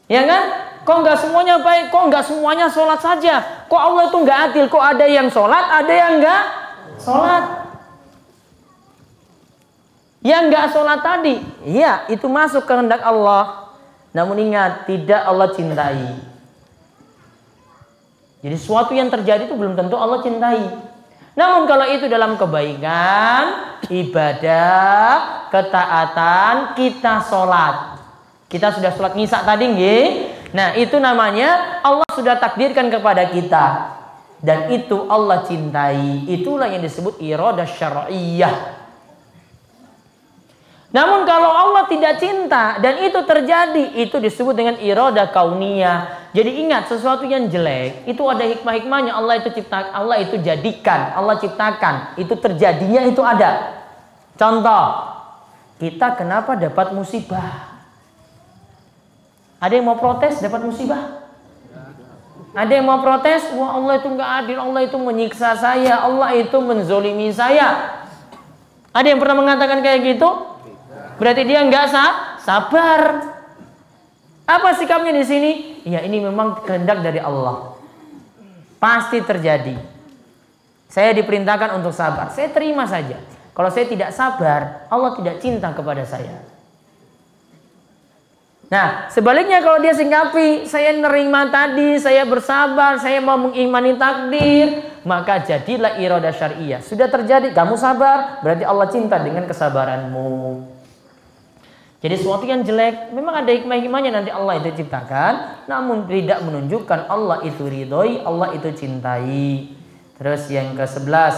Ya kan? Kok enggak semuanya baik? Kok enggak semuanya sholat saja? Kok Allah itu enggak adil? Kok ada yang sholat, ada yang enggak sholat? Yang enggak sholat tadi, iya itu masuk kehendak Allah. Namun ingat, tidak Allah cintai. Jadi sesuatu yang terjadi itu belum tentu Allah cintai. Namun kalau itu dalam kebaikan, ibadah, ketaatan, kita sholat. Kita sudah sholat ngisya tadi, nggih. Nah, itu namanya Allah sudah takdirkan kepada kita. Dan itu Allah cintai. Itulah yang disebut iradah syar'iyyah. Namun kalau Allah tidak cinta dan itu terjadi, itu disebut dengan iradah kauniyah. Jadi ingat, sesuatu yang jelek itu ada hikmah-hikmahnya. Allah itu cipta, Allah itu jadikan, Allah ciptakan. Itu terjadinya itu ada. Contoh, kita kenapa dapat musibah? Ada yang mau protes dapat musibah? Ada yang mau protes, wah Allah itu nggak adil, Allah itu menyiksa saya, Allah itu menzolimi saya. Ada yang pernah mengatakan kayak gitu? Berarti dia nggak sabar. Apa sikapnya di sini? Ya ini memang kehendak dari Allah. Pasti terjadi. Saya diperintahkan untuk sabar. Saya terima saja. Kalau saya tidak sabar, Allah tidak cinta kepada saya. Nah, sebaliknya kalau dia singkapi, saya nerima tadi, saya bersabar, saya mau mengimani takdir, maka jadilah iradah syar'iyyah. Sudah terjadi, kamu sabar, berarti Allah cinta dengan kesabaranmu. Jadi sesuatu yang jelek, memang ada hikmah-hikmahnya nanti Allah itu ciptakan, namun tidak menunjukkan Allah itu ridhoi, Allah itu cintai. Terus yang ke-11,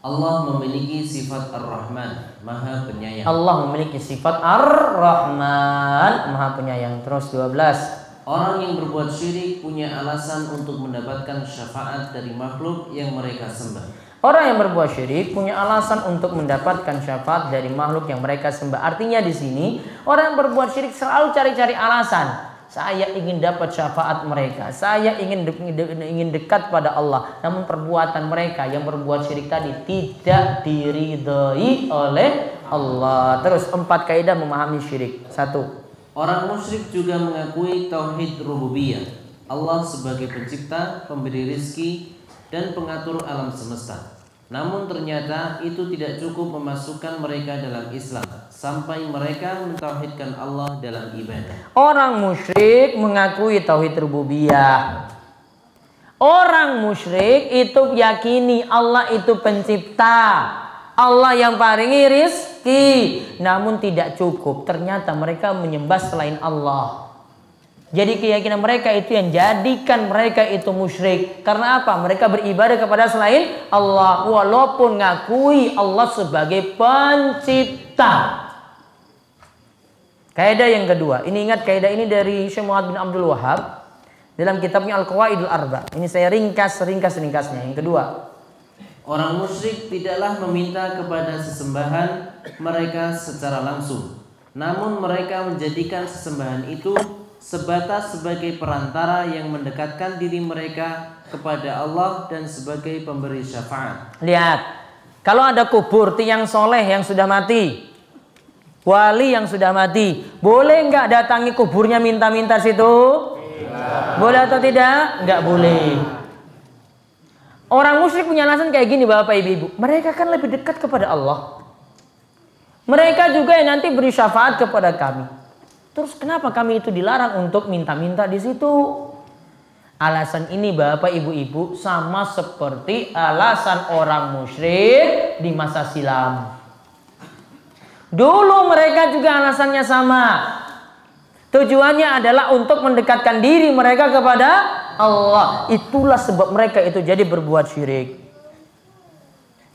Allah memiliki sifat Ar-Rahman, Maha Penyayang. Allah memiliki sifat Ar-Rahman, Maha Penyayang. Terus 12. Orang yang berbuat syirik punya alasan untuk mendapatkan syafaat dari makhluk yang mereka sembah. Orang yang berbuat syirik punya alasan untuk mendapatkan syafaat dari makhluk yang mereka sembah. Artinya di sini orang yang berbuat syirik selalu cari-cari alasan. Saya ingin dapat syafaat mereka. Saya ingin dekat pada Allah. Namun perbuatan mereka yang berbuat syirik tadi tidak diridhai oleh Allah. Terus 4 kaidah memahami syirik. 1. Orang musyrik juga mengakui tauhid rububiyah. Allah sebagai pencipta, pemberi rizki, dan pengatur alam semesta. Namun ternyata itu tidak cukup memasukkan mereka dalam Islam sampai mereka mentauhidkan Allah dalam ibadah. Orang musyrik mengakui tauhid rububiyah. Orang musyrik itu yakini Allah itu pencipta, Allah yang paringi rizki. Namun tidak cukup, ternyata mereka menyembah selain Allah. Jadi keyakinan mereka itu yang jadikan mereka itu musyrik. Karena apa? Mereka beribadah kepada selain Allah, walaupun ngakui Allah sebagai pencipta. Kaidah yang kedua, ini ingat kaidah ini dari Syekh Muhammad bin Abdul Wahhab dalam kitabnya Al-Qawaidul Arba. Ini saya ringkas-ringkasnya. Yang kedua, orang musyrik tidaklah meminta kepada sesembahan mereka secara langsung. Namun mereka menjadikan sesembahan itu sebatas sebagai perantara yang mendekatkan diri mereka kepada Allah dan sebagai pemberi syafaat. Lihat, kalau ada kubur tiang soleh yang sudah mati, wali yang sudah mati, boleh nggak datangi kuburnya minta-minta situ? Tidak. Boleh atau tidak? Nggak boleh. Orang musyrik punya alasan kayak gini, Bapak Ibu. Mereka kan lebih dekat kepada Allah. Mereka juga yang nanti beri syafaat kepada kami. Terus kenapa kami itu dilarang untuk minta-minta di situ? Alasan ini Bapak Ibu sama seperti alasan orang musyrik di masa silam. Dulu mereka juga alasannya sama. Tujuannya adalah untuk mendekatkan diri mereka kepada Allah. Itulah sebab mereka itu jadi berbuat syirik.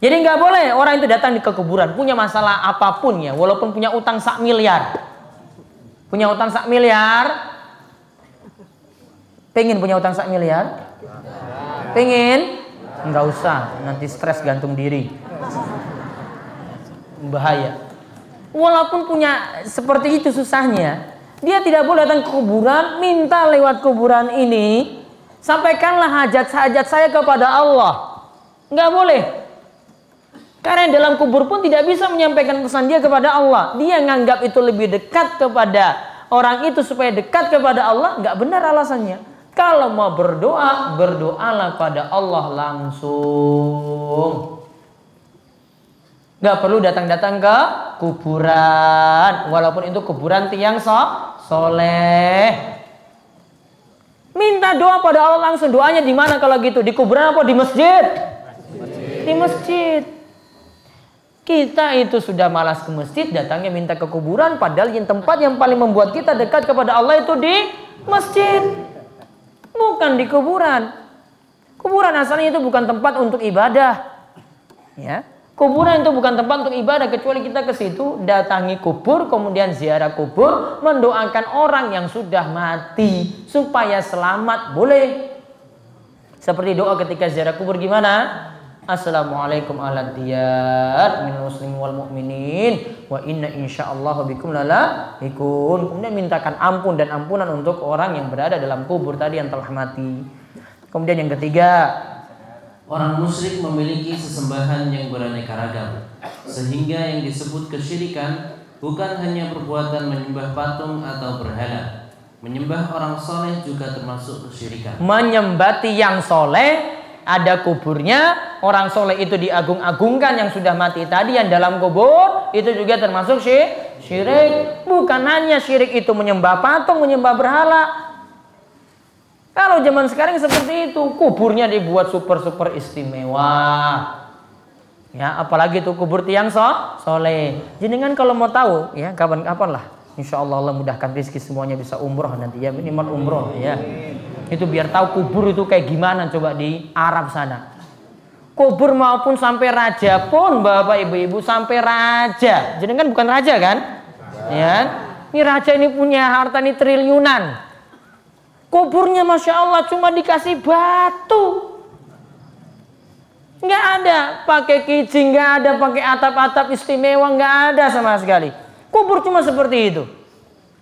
Jadi nggak boleh orang itu datang ke kuburan punya masalah apapun ya, walaupun punya utang 1 miliar. Punya utang 1 miliar? Pengen punya utang 1 miliar? Pengen? Enggak usah, nanti stres gantung diri. Bahaya. Walaupun punya seperti itu susahnya, dia tidak boleh datang ke kuburan, minta lewat kuburan ini, sampaikanlah hajat-hajat saya kepada Allah. Enggak boleh. Karena dalam kubur pun tidak bisa menyampaikan pesan dia kepada Allah. Dia nganggap itu lebih dekat kepada orang itu supaya dekat kepada Allah. Nggak benar alasannya. Kalau mau berdoa, berdoalah pada Allah langsung. Nggak perlu datang-datang ke kuburan. Walaupun itu kuburan tiang soleh. Minta doa pada Allah langsung. Doanya di mana kalau gitu? Di kuburan apa di masjid? Di masjid. Kita itu sudah malas ke masjid, datangnya minta ke kuburan, padahal yang tempat yang paling membuat kita dekat kepada Allah itu di masjid, bukan di kuburan. Kuburan asalnya itu bukan tempat untuk ibadah, ya. Kuburan itu bukan tempat untuk ibadah, kecuali kita ke situ datangi kubur, kemudian ziarah kubur, mendoakan orang yang sudah mati supaya selamat, boleh. Seperti doa ketika ziarah kubur gimana? Assalamualaikum ala diyar minal muslimin wal mu'minin wa inna insyaallah bikum lalahiqun. Kemudian mintakan ampun dan ampunan untuk orang yang berada dalam kubur tadi yang telah mati. Kemudian yang ketiga, orang musyrik memiliki sesembahan yang beraneka ragam, sehingga yang disebut kesyirikan bukan hanya perbuatan menyembah patung atau berhala. Menyembah orang soleh juga termasuk kesyirikan. Menyembah yang soleh, ada kuburnya, orang soleh itu diagung-agungkan yang sudah mati tadi yang dalam kubur, itu juga termasuk syirik. Bukan hanya syirik itu menyembah patung, menyembah berhala. Kalau zaman sekarang seperti itu, kuburnya dibuat super istimewa. Ya, apalagi itu kubur tiang soleh. Jenengan kalau mau tahu, ya kapan-kapan lah. Insya Allah Allah mudahkan rezeki semuanya bisa umroh nanti ya, minimal umroh ya. Itu biar tahu kubur itu kayak gimana coba di Arab sana. Kubur maupun sampai raja pun, bapak ibu-ibu, sampai raja. Jenengan bukan raja kan? Ya. Ini raja ini punya harta ini triliunan. Kuburnya Masya Allah cuma dikasih batu. Nggak ada pakai kijing, nggak ada pakai atap-atap istimewa, nggak ada sama sekali. Kubur cuma seperti itu.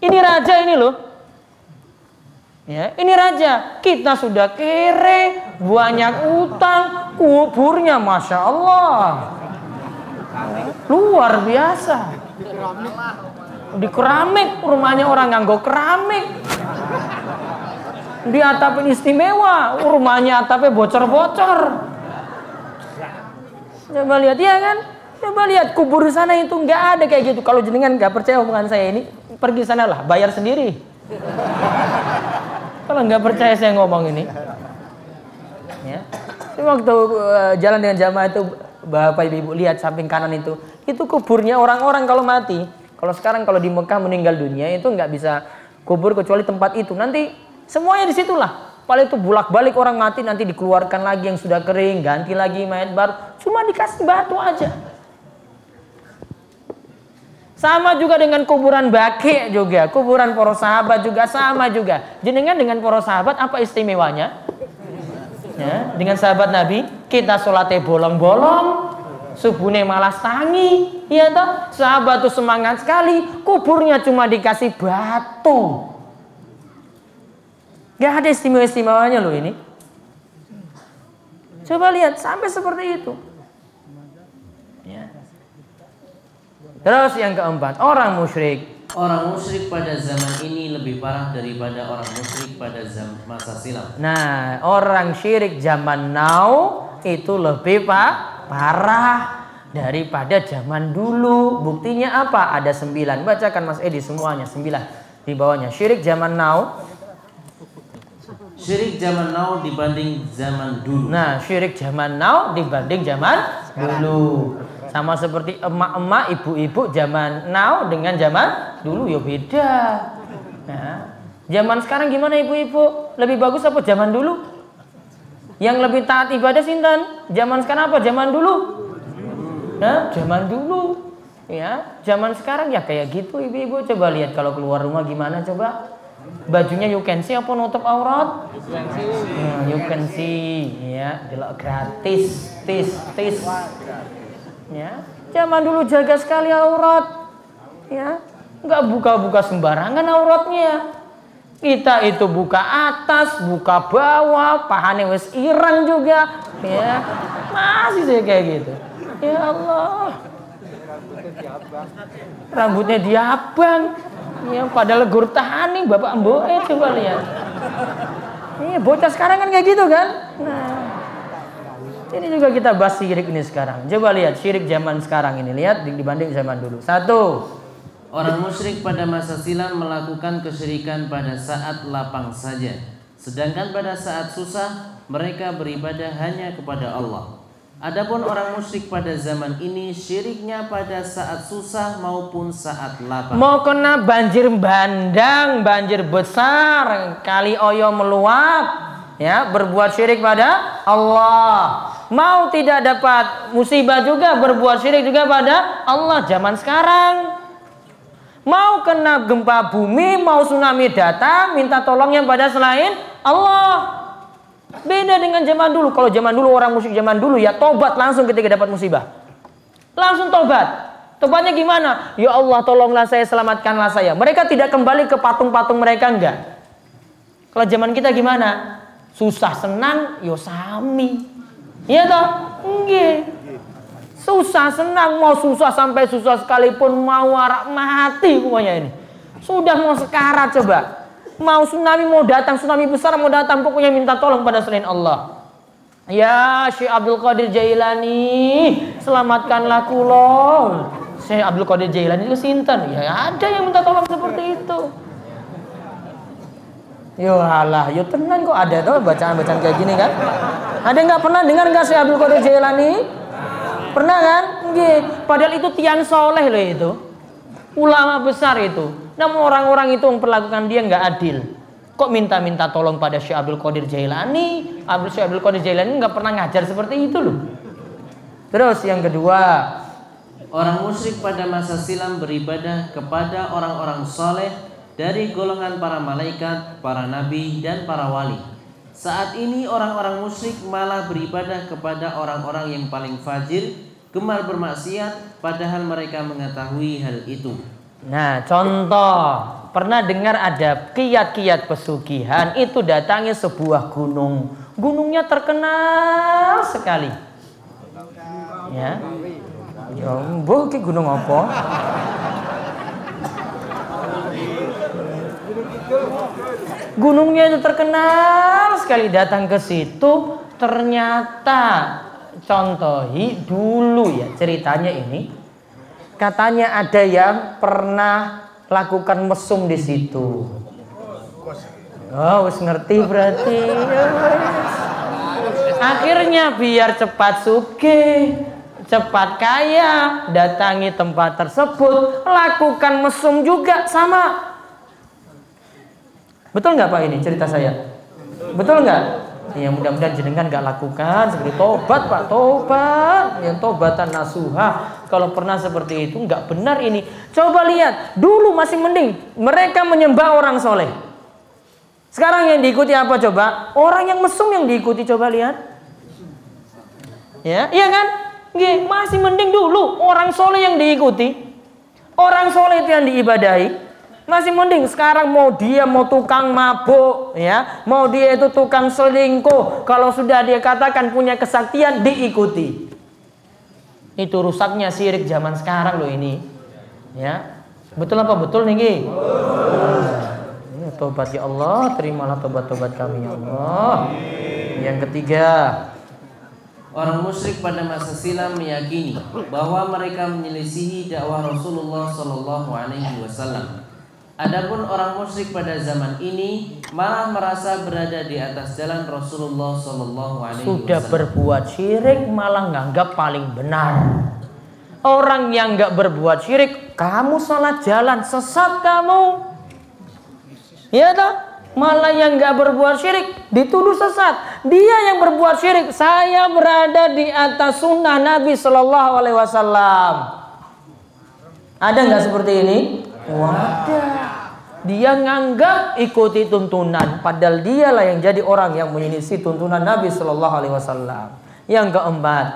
Ini raja ini loh. Ya, ini raja. Kita sudah kere, banyak utang, kuburnya Masya Allah luar biasa. Di keramik, rumahnya orang nganggo keramik. Di atapin istimewa, rumahnya atapnya bocor-bocor. Coba lihat ya kan? Coba lihat kubur di sana itu nggak ada kayak gitu. Kalau jenengan nggak percaya omongan saya ini, pergi sana lah, bayar sendiri. Kalau nggak percaya saya ngomong ini, ya. Waktu jalan dengan jamaah itu, bapak ibu lihat samping kanan itu kuburnya orang-orang kalau mati. Kalau sekarang kalau di Mekah meninggal dunia itu nggak bisa kubur kecuali tempat itu. Nanti semuanya di situlah. Paling itu bolak-balik orang mati nanti dikeluarkan lagi yang sudah kering, ganti lagi mayat baru. Cuma dikasih batu aja. Sama juga dengan kuburan Baqi juga, kuburan para sahabat juga sama juga. Jenengan dengan para sahabat apa istimewanya? Ya, dengan sahabat Nabi kita sholatnya bolong-bolong, subuhnya malas tangi, ya toh? Sahabat tuh semangat sekali, kuburnya cuma dikasih batu. Gak ada istimewa-istimewanya loh ini. Coba lihat sampai seperti itu. Ya. Terus yang keempat, orang musyrik. Orang musyrik pada zaman ini lebih parah daripada orang musyrik pada masa silam. Nah, orang syirik zaman now itu lebih parah daripada zaman dulu. Buktinya apa? Ada 9. Bacakan Mas Edi semuanya 9 di bawahnya. Syirik zaman now. Syirik zaman now dibanding zaman dulu. Nah, syirik zaman now dibanding zaman dulu. Sama seperti emak-emak, ibu-ibu zaman now dengan zaman dulu ya beda. Nah, zaman sekarang gimana ibu-ibu? Lebih bagus apa zaman dulu? Yang lebih taat ibadah sinten? Zaman sekarang apa zaman dulu? Nah, zaman dulu. Ya, zaman sekarang ya kayak gitu ibu-ibu. Coba lihat kalau keluar rumah gimana coba? Bajunya you can see apa nutup aurat? You can see, ya, gratis, tis. Ya, zaman dulu jaga sekali aurat, ya, nggak buka-buka sembarangan auratnya. Kita itu buka atas, buka bawah, pahane wis ireng juga, ya, masih saya kayak gitu. Ya Allah, rambutnya diabang, ya, padahal gur tahani bapak mboe coba lihat. Ini bocah sekarang kan kayak gitu kan. Nah. Ini juga kita bahas syirik ini sekarang. Coba lihat syirik zaman sekarang ini. Lihat dibanding zaman dulu. 1. Orang musyrik pada masa silam melakukan kesyirikan pada saat lapang saja, sedangkan pada saat susah mereka beribadah hanya kepada Allah. Adapun orang musyrik pada zaman ini syiriknya pada saat susah maupun saat lapang. Mau kena banjir bandang, banjir besar, kali oyo meluap, ya, berbuat syirik pada Allah. Mau tidak dapat musibah juga, berbuat syirik juga pada Allah zaman sekarang. Mau kena gempa bumi, mau tsunami datang, minta tolongnya pada selain Allah. Beda dengan zaman dulu. Kalau zaman dulu, orang musyrik zaman dulu ya tobat langsung ketika dapat musibah. Langsung tobat. Tobatnya gimana? Ya Allah, tolonglah saya, selamatkanlah saya. Mereka tidak kembali ke patung-patung mereka, enggak. Kalau zaman kita gimana? Susah senang, yo sami. Iya toh? Nggih. Susah senang, mau susah sampai susah sekalipun, mau warak mati pokoknya ini. Sudah mau sekarat coba. Mau tsunami mau datang, tsunami besar mau datang, pokoknya minta tolong pada selain Allah. Ya Syekh Abdul Qadir Jailani, selamatkanlah kula. Syekh Abdul Qadir Jailani itu sinten? Ya ada yang minta tolong seperti itu. Yo alah, yo tenan kok ada tuh bacaan-bacaan kayak gini kan? Ada nggak pernah dengar nggak Syekh Abdul Qadir Jailani? Pernah kan? Nggih. Padahal itu tiang soleh loh itu. Ulama besar itu. Namun orang-orang itu memperlakukan dia nggak adil. Kok minta-minta tolong pada Syekh Abdul Qadir Jailani? Syekh Abdul Qadir Jailani nggak pernah ngajar seperti itu loh. Terus yang kedua, orang musyrik pada masa silam beribadah kepada orang-orang soleh dari golongan para malaikat, para nabi, dan para wali. Saat ini orang-orang musyrik malah beribadah kepada orang-orang yang paling fajir, gemar bermaksiat, padahal mereka mengetahui hal itu. Nah, contoh, pernah dengar ada kiat-kiat pesugihan itu datangi sebuah gunung. Gunungnya terkenal sekali. Ya. Ya, mbuh ki gunung apa? Gunungnya itu terkenal sekali, datang ke situ ternyata contohi dulu ya ceritanya ini. Katanya ada yang pernah lakukan mesum di situ. Oh, wis ngerti berarti. Akhirnya biar cepat sugih, cepat kaya, datangi tempat tersebut, lakukan mesum juga sama. Betul nggak Pak ini cerita saya? Betul nggak? Ya mudah-mudahan jenengan nggak lakukan seperti tobat Pak, tobat, yang tobatan nasuha. Kalau pernah seperti itu nggak benar ini. Coba lihat, dulu masih mending mereka menyembah orang soleh. Sekarang yang diikuti apa coba? Orang yang mesum yang diikuti, coba lihat. Ya, iya kan? Nggih, masih mending dulu orang soleh yang diikuti, orang soleh itu yang diibadahi. Masih mending. Sekarang mau dia mau tukang mabuk, ya, mau dia itu tukang selingkuh, kalau sudah dia katakan punya kesaktian diikuti. Itu rusaknya syirik zaman sekarang loh ini. Ya. Betul apa betul nih? Ya, tobat ya Allah, terimalah tobat-tobat kami ya Allah. Yang ketiga, orang musyrik pada masa silam meyakini bahwa mereka menyelisihi dakwah Rasulullah Shallallahu Alaihi Wasallam. Adapun orang musyrik pada zaman ini malah merasa berada di atas jalan Rasulullah Shallallahu Alaihi Wasallam. Sudah berbuat syirik malah nganggap paling benar. Orang yang nggak berbuat syirik, kamu salah jalan, sesat kamu. Ya toh? Malah yang nggak berbuat syirik dituduh sesat. Dia yang berbuat syirik, saya berada di atas sunnah Nabi Shallallahu Alaihi Wasallam. Ada nggak seperti ini? Wadah. Dia nganggap ikuti tuntunan, padahal dialah yang jadi orang yang menyelisih tuntunan Nabi Shallallahu Alaihi Wasallam. Yang keempat,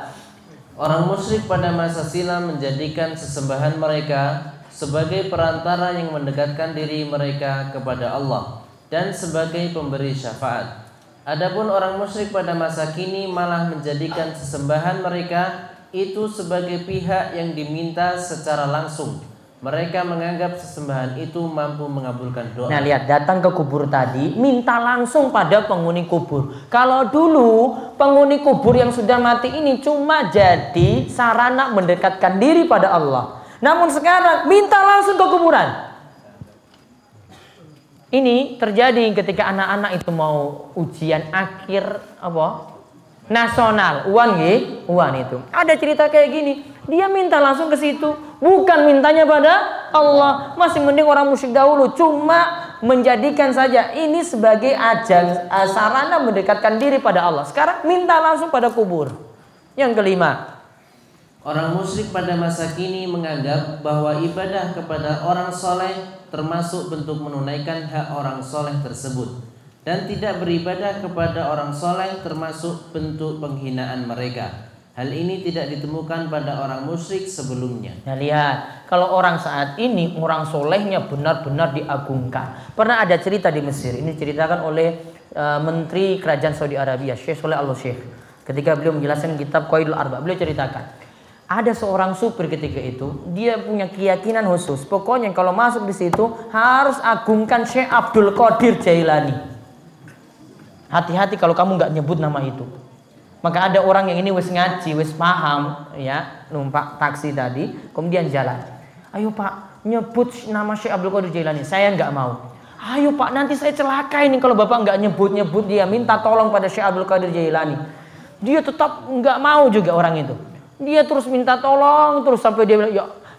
orang musyrik pada masa silam menjadikan sesembahan mereka sebagai perantara yang mendekatkan diri mereka kepada Allah dan sebagai pemberi syafaat. Adapun orang musyrik pada masa kini malah menjadikan sesembahan mereka itu sebagai pihak yang diminta secara langsung. Mereka menganggap sesembahan itu mampu mengabulkan doa. Nah lihat, datang ke kubur tadi minta langsung pada penghuni kubur. Kalau dulu penghuni kubur yang sudah mati ini cuma jadi sarana mendekatkan diri pada Allah. Namun sekarang minta langsung ke kuburan. Ini terjadi ketika anak-anak itu mau ujian akhir nasional, UAN itu. Ada cerita kayak gini, dia minta langsung ke situ, bukan mintanya pada Allah. Masih mending orang musyrik dahulu, cuma menjadikan saja ini sebagai ajang sarana mendekatkan diri pada Allah. Sekarang minta langsung pada kubur. Yang kelima, orang musyrik pada masa kini menganggap bahwa ibadah kepada orang soleh termasuk bentuk menunaikan hak orang soleh tersebut, dan tidak beribadah kepada orang soleh termasuk bentuk penghinaan mereka. Hal ini tidak ditemukan pada orang musyrik sebelumnya. Nah lihat, kalau orang saat ini orang solehnya benar-benar diagungkan. Pernah ada cerita di Mesir, ini ceritakan oleh Menteri Kerajaan Saudi Arabia, Syekh Sholeh Al-Syekh. Ketika beliau menjelaskan kitab Qaidul Arba, beliau ceritakan ada seorang supir ketika itu, dia punya keyakinan khusus. Pokoknya kalau masuk di situ harus agungkan Syekh Abdul Qadir Jailani. Hati-hati kalau kamu nggak nyebut nama itu. Maka ada orang yang ini wis ngaji, wis paham, ya, numpak taksi tadi, kemudian jalan. Ayo Pak, nyebut nama Syekh Abdul Qadir Jailani. Saya nggak mau. Ayo Pak, nanti saya celaka ini kalau Bapak nggak nyebut dia. Minta tolong pada Syekh Abdul Qadir Jailani. Dia tetap nggak mau juga orang itu. Dia terus minta tolong, terus sampai dia bilang,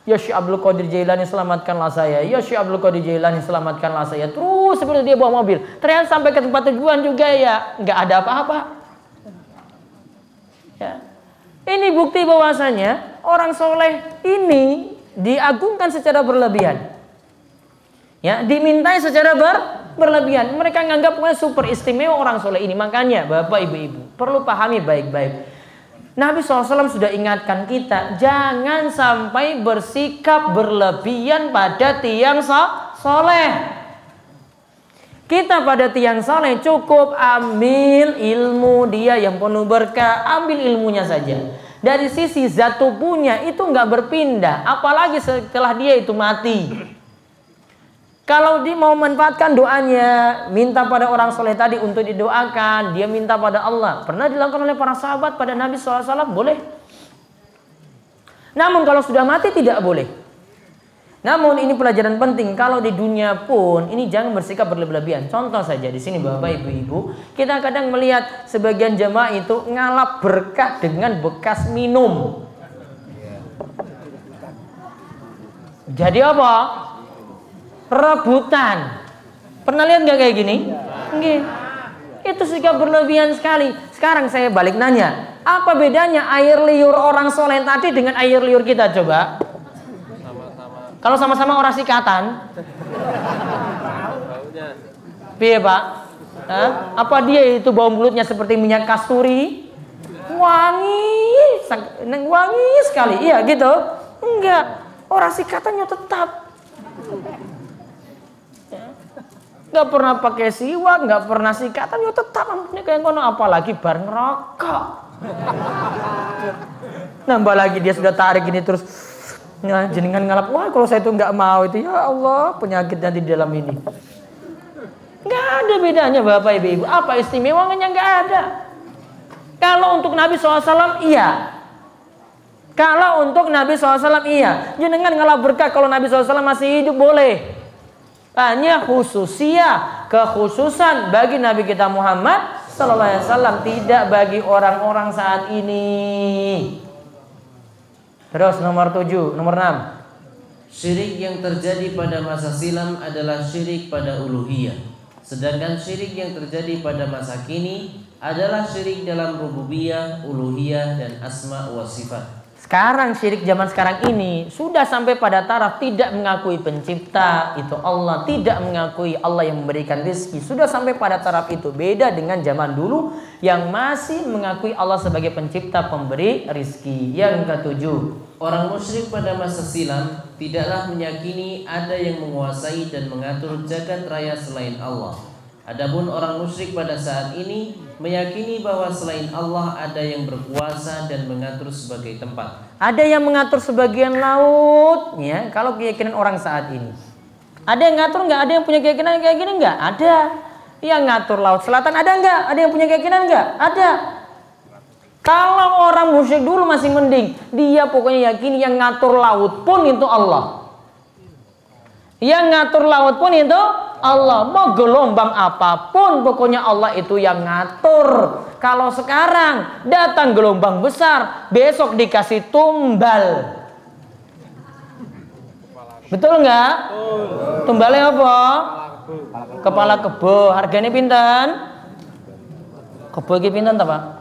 ya Syekh Abdul Qadir Jailani selamatkanlah saya. Ya Syekh Abdul Qadir Jailani selamatkanlah saya. Terus seperti dia bawa mobil. Ternyata sampai ke tempat tujuan juga ya nggak ada apa-apa. Ya. Ini bukti bahwasanya orang soleh ini diagungkan secara berlebihan. Ya, dimintai secara berlebihan. Mereka menganggap super istimewa orang soleh ini. Makanya Bapak Ibu-ibu perlu pahami baik-baik. Nabi SAW sudah ingatkan kita, jangan sampai bersikap berlebihan pada tiang soleh. Kita pada tiang soleh cukup ambil ilmu dia yang penuh berkah, ambil ilmunya saja. Dari sisi zat tubuhnya itu nggak berpindah, apalagi setelah dia itu mati. Kalau dia mau manfaatkan doanya, minta pada orang soleh tadi untuk didoakan, dia minta pada Allah. Pernah dilakukan oleh para sahabat pada Nabi SAW, boleh. Namun kalau sudah mati tidak boleh. Namun ini pelajaran penting, kalau di dunia pun ini jangan bersikap berlebihan. Contoh saja di sini Bapak Ibu, kita kadang melihat sebagian jemaah itu ngalap berkah dengan bekas minum. Jadi apa? Rebutan. Pernah lihat nggak kayak gini? Nggih. Itu sikap berlebihan sekali. Sekarang saya balik nanya, apa bedanya air liur orang soleh tadi dengan air liur kita coba? Kalau sama-sama orang sikatan, piye Pak? Apa dia itu bau mulutnya seperti minyak kasturi? Wangi sekali. Iya gitu? Enggak. Orang sikatannya tetap. Nggak pernah pakai siwak, nggak pernah sikatan, ya tetap ampunnya kayak ngono, apalagi bar ngerokok. Nambah lagi dia sudah tarik ini terus jenengan ngalap, wah kalau saya itu nggak mau itu, ya Allah penyakitnya di dalam ini. Nggak ada bedanya Bapak Ibu, apa istimewanya nggak ada. Kalau untuk Nabi SAW iya. Kalau untuk Nabi SAW iya. Jenengan ngalap berkah kalau Nabi SAW masih hidup boleh. Hanya kekhususan bagi Nabi kita Muhammad Sallallahu Alaihi Wasallam, tidak bagi orang-orang saat ini. Terus nomor 6. Syirik yang terjadi pada masa silam adalah syirik pada uluhiyah. Sedangkan syirik yang terjadi pada masa kini adalah syirik dalam rububiyah, uluhiyah, dan asma wa sifat. Sekarang syirik zaman sekarang ini sudah sampai pada taraf tidak mengakui pencipta itu Allah, tidak mengakui Allah yang memberikan rezeki. Sudah sampai pada taraf itu. Beda dengan zaman dulu yang masih mengakui Allah sebagai pencipta pemberi rezeki. Yang ketujuh, orang musyrik pada masa silam tidaklah meyakini ada yang menguasai dan mengatur jagat raya selain Allah. Adapun orang musyrik pada saat ini meyakini bahwa selain Allah ada yang berkuasa dan mengatur sebagai tempat. Ada yang mengatur sebagian laut, ya. Kalau keyakinan orang saat ini, ada yang ngatur nggak? Ada yang punya keyakinan kayak gini nggak? Ada. Yang ngatur laut selatan ada nggak? Ada yang punya keyakinan nggak? Ada. Kalau orang musyrik dulu masih mending, dia pokoknya yakini yang ngatur laut pun itu Allah. Yang ngatur laut pun itu Allah. Mau gelombang apapun pokoknya Allah itu yang ngatur. Kalau sekarang datang gelombang besar, besok dikasih tumbal. Betul nggak? Tumbalnya apa? Kepala kebo. Harganya pinten? Kebo iki pinten ta, Pak?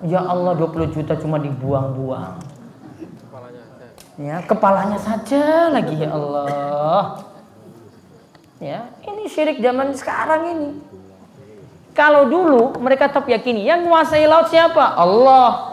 Ya Allah, 20 juta cuma dibuang-buang. Ya, kepalanya saja lagi, ya Allah. Ya, ini syirik zaman sekarang ini. Kalau dulu mereka tetap yakini yang menguasai laut siapa? Allah.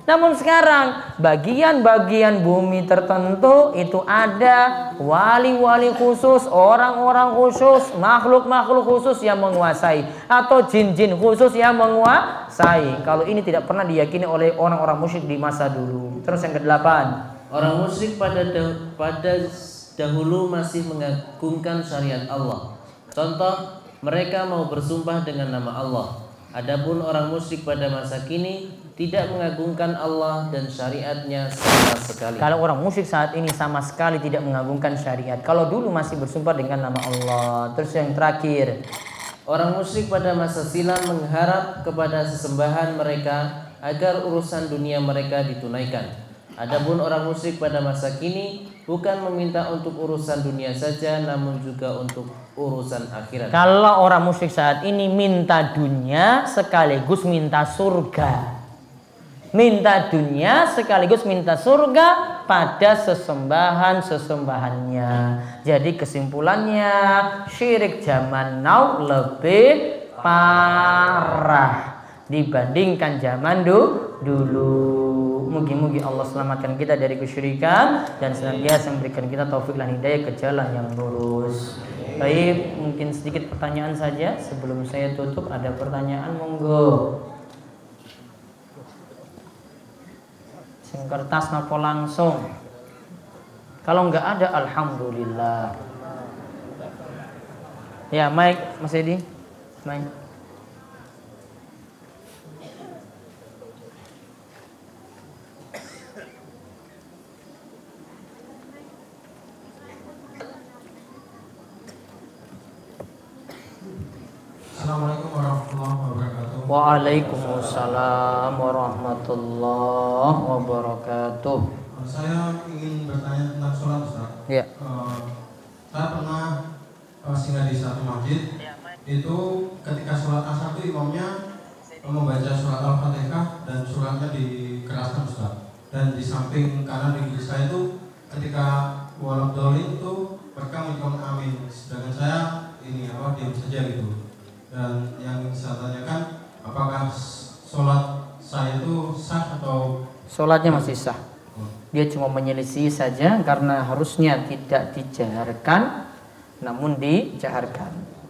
Namun sekarang bagian-bagian bumi tertentu itu ada wali-wali khusus, orang-orang khusus, makhluk-makhluk khusus yang menguasai, atau jin-jin khusus yang menguasai. Kalau ini tidak pernah diyakini oleh orang-orang musyrik di masa dulu. Terus yang ke-8, orang musyrik pada dahulu masih mengagungkan syariat Allah. Contoh, mereka mau bersumpah dengan nama Allah. Adapun orang musyrik pada masa kini tidak mengagungkan Allah dan syariatnya sama sekali. Kalau orang musyrik saat ini sama sekali tidak mengagungkan syariat. Kalau dulu masih bersumpah dengan nama Allah. Terus yang terakhir, orang musyrik pada masa silam mengharap kepada sesembahan mereka agar urusan dunia mereka ditunaikan. Adapun orang musyrik pada masa kini bukan meminta untuk urusan dunia saja, namun juga untuk urusan akhirat. Kalau orang musyrik saat ini minta dunia sekaligus minta surga. Minta dunia sekaligus minta surga pada sesembahan-sesembahannya. Jadi kesimpulannya, syirik zaman now lebih parah dibandingkan zaman dulu. Mugi-mugi Allah selamatkan kita dari kesyirikan dan senantiasa memberikan kita taufik dan hidayah ke jalan yang lurus. Baik, mungkin sedikit pertanyaan saja sebelum saya tutup. Ada pertanyaan, monggo. Sing kertas napa langsung. Kalau nggak ada, alhamdulillah. Ya, Mike, Mas Edi, Mike. Assalamualaikum warahmatullahi wabarakatuh. Waalaikumsalam warahmatullahi wabarakatuh. Saya ingin bertanya tentang sholat, Ustaz. Ya. Saya pernah singgah di satu masjid. Itu ketika sholat asar itu imamnya membaca surat Al-Fatihah dan suratnya dikeraskan, Ustaz. Dan di samping kanan di kiri saya itu ketika waladhdallin itu mereka mengucapkan amin. Sedangkan saya diam saja gitu. Dan yang saya tanyakan, apakah sholat saya itu sah atau Sholatnya masih sah. Dia cuma menyelisih saja karena harusnya tidak dijaharkan, namun dijaharkan.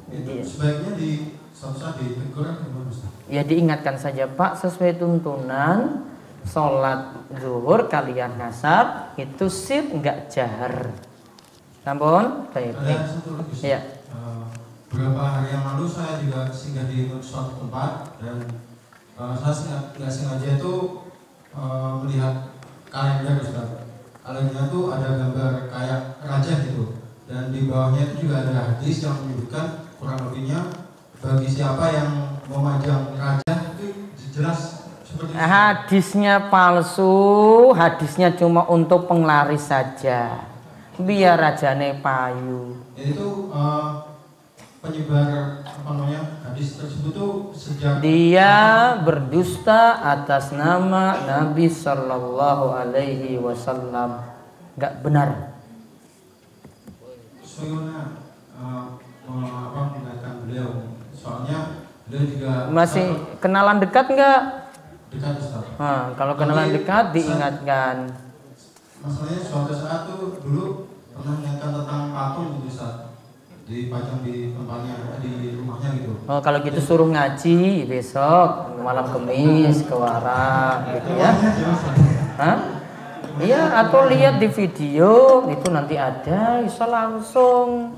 itu sebaiknya di suatu saat ditegur atau gimana, Ustaz? Ya diingatkan saja, Pak, sesuai tuntunan sholat zuhur kalian ngasar itu sir enggak jahar. Sampun? Baik. Ada satu lagi, Ustaz. Ya. Beberapa hari yang lalu saya juga singgah di suatu tempat dan saya nggak sengaja itu melihat kalender, Ustaz. Kalendernya itu ada gambar kayak raja gitu, dan di bawahnya itu juga ada hadis yang menyebutkan kurang lebihnya bagi siapa yang memajang raja itu jelas seperti itu. Hadisnya palsu, hadisnya cuma untuk penglaris saja. Biar rajane payu. Itu penyebar hadis tersebut tuh sejak Dia berdusta atas nama Nabi Sallallahu Alaihi Wasallam. Gak benar. Soalnya mengingatkan beliau, soalnya beliau juga Masih kenalan dekat nggak? dekat, Ustaz. Nah, kalau kenalan dekat diingatkan. Masalahnya suatu saat tuh dulu pernah mengingatkan tentang patung gitu, Ustaz, dipajang di tempatnya, di rumahnya gitu. Oh, kalau gitu suruh ngaji besok malam Kemis ke Wara gitu ya. Hah? Iya, atau lihat di video itu nanti ada, bisa langsung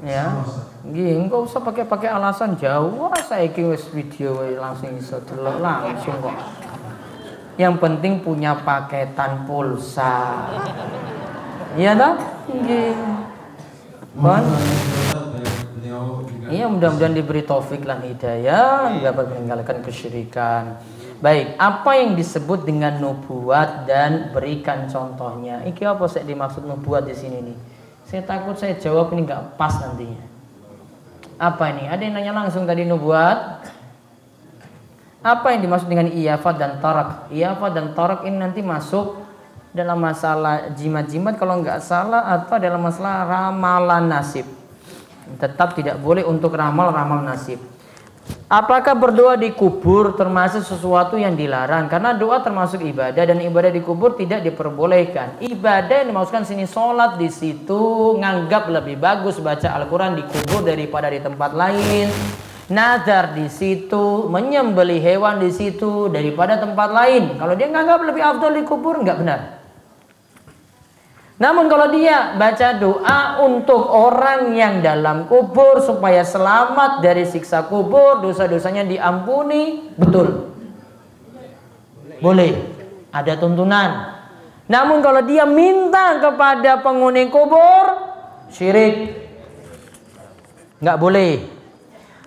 ya. Nggih, enggak usah pakai alasan jauh. Wah, saiki wis video langsung iso delok langsung kok. Yang penting punya paketan pulsa. Iya toh? Nggih. Kon. Iya, mudah-mudahan diberi taufik dan hidayah dapat meninggalkan kesyirikan. Baik, apa yang disebut dengan nubuat dan berikan contohnya? Iki apa sih dimaksud nubuat di sini nih? Saya takut saya jawab ini nggak pas nantinya. Apa ini? Ada yang nanya langsung tadi nubuat. Apa yang dimaksud dengan iyafat dan tarak? Iyafat dan tarak ini nanti masuk dalam masalah jimat-jimat kalau nggak salah, atau dalam masalah ramalan nasib. Tetap tidak boleh untuk ramal nasib. Apakah berdoa di kubur termasuk sesuatu yang dilarang? Karena doa termasuk ibadah, dan ibadah di kubur tidak diperbolehkan. Ibadah yang dimaksudkan sini sholat di situ, nganggap lebih bagus baca Al-Quran di kubur daripada di tempat lain. Nazar di situ, menyembelih hewan di situ daripada tempat lain. Kalau dia nganggap lebih afdal di kubur, nggak benar. Namun kalau dia baca doa untuk orang yang dalam kubur supaya selamat dari siksa kubur, dosa-dosanya diampuni, betul. Boleh. Ada tuntunan. Namun kalau dia minta kepada penghuni kubur, syirik. Nggak boleh.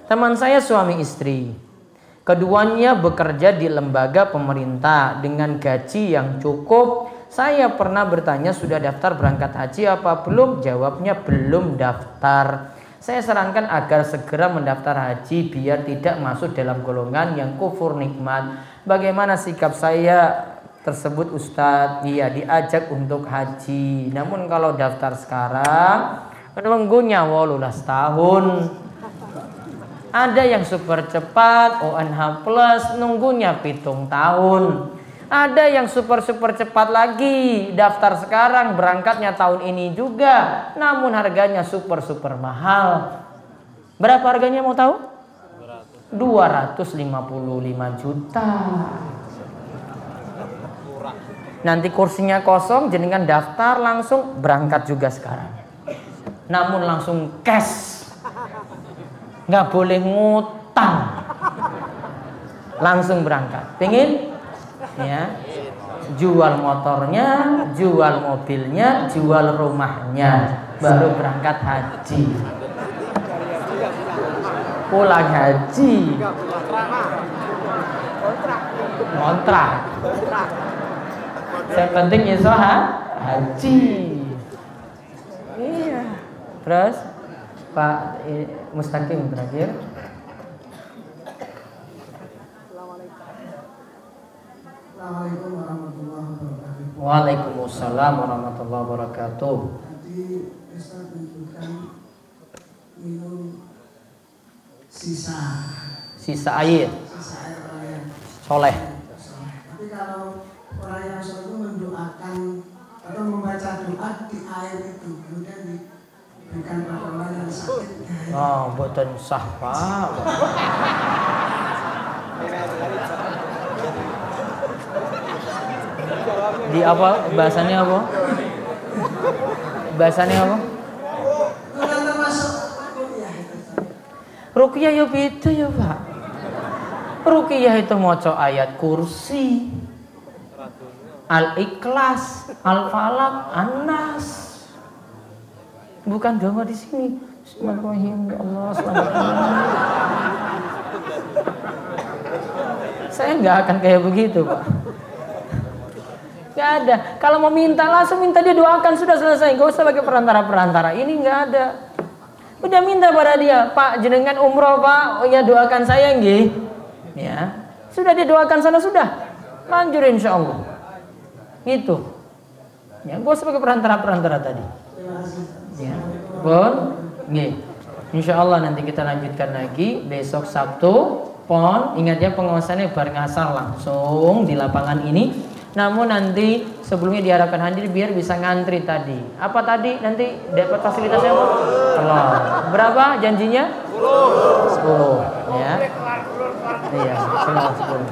Teman saya suami istri. Keduanya bekerja di lembaga pemerintah dengan gaji yang cukup. Saya pernah bertanya, sudah daftar berangkat haji apa belum? Jawabnya belum daftar. Saya sarankan agar segera mendaftar haji biar tidak masuk dalam golongan yang kufur nikmat. Bagaimana sikap saya tersebut Ustadz? Iya, diajak untuk haji. Namun kalau daftar sekarang nunggunya 18 tahun. Ada yang super cepat, ONH plus nunggunya 7 tahun. Ada yang super cepat lagi, daftar sekarang berangkatnya tahun ini juga, namun harganya super mahal. Berapa harganya mau tahu? 255 juta. Nanti kursinya kosong, jenengan daftar langsung berangkat juga sekarang. Namun langsung cash. Nggak boleh ngutang. Langsung berangkat. Pengen? Ya, jual motornya, jual mobilnya, jual rumahnya, baru berangkat haji. Pulang haji, kontrak. Yang penting iso haji. Iya. Terus Pak Mustaqim terakhir. Assalamualaikum warahmatullahi wabarakatuh. Waalaikumsalam warahmatullahi wabarakatuh. Tadi Ustaz menunjukkan minum sisa air. Sisa air orang yang Soleh. Tapi kalau orang yang soleh itu mendoakan atau membaca doa di air itu, kemudian diberikan pada orang yang sakit. Oh, mboten sah, Pak. Di apa? Bahasanya apa? Bahasanya apa? Bukan termasuk ruqyah. Ruqyah ya beda ya, Pak. Ruqyah itu maca ayat kursi, Al-Ikhlas, Al-Falaq, An-Nas. Bukan doa di sini. Bismillahirrahmanirrahim. Ya Allah, selamatkan. Saya nggak akan kayak begitu, Pak. Nggak ada. Kalau mau minta langsung minta, dia doakan, sudah selesai. Gak usah pakai perantara. Ini nggak ada. Udah minta pada dia, Pak jenengan umroh Pak, oh ya doakan saya nggih. Ya, sudah dia doakan sana sudah. Lanjut insya Allah. Gitu. Ya, gak usah pakai perantara tadi. Ya, bon, nggih. Insya Allah nanti kita lanjutkan lagi besok Sabtu. Pon, ingat ya pengawasannya bar ngasar langsung di lapangan ini. Namun nanti sebelumnya diharapkan hadir biar bisa ngantri tadi. Apa tadi? Nanti dapat fasilitasnya apa? Telur. Berapa janjinya? 10. Ya. Iya, 10.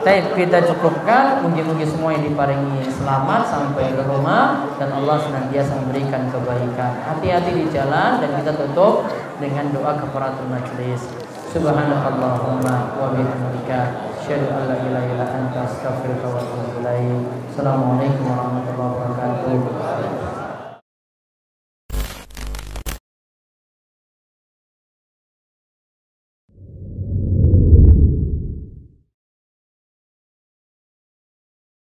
Baik, kita cukupkan. Mungkin semua yang diparingi selamat sampai ke rumah dan Allah senantiasa memberikan kebaikan. Hati-hati di jalan dan kita tutup dengan doa kafaratul majlis. Subhanakallahumma wa bihamdika asyhadu an la ilaha illa anta astaghfiruka wa atubu ilaik. Assalamualaikum warahmatullahi wabarakatuh.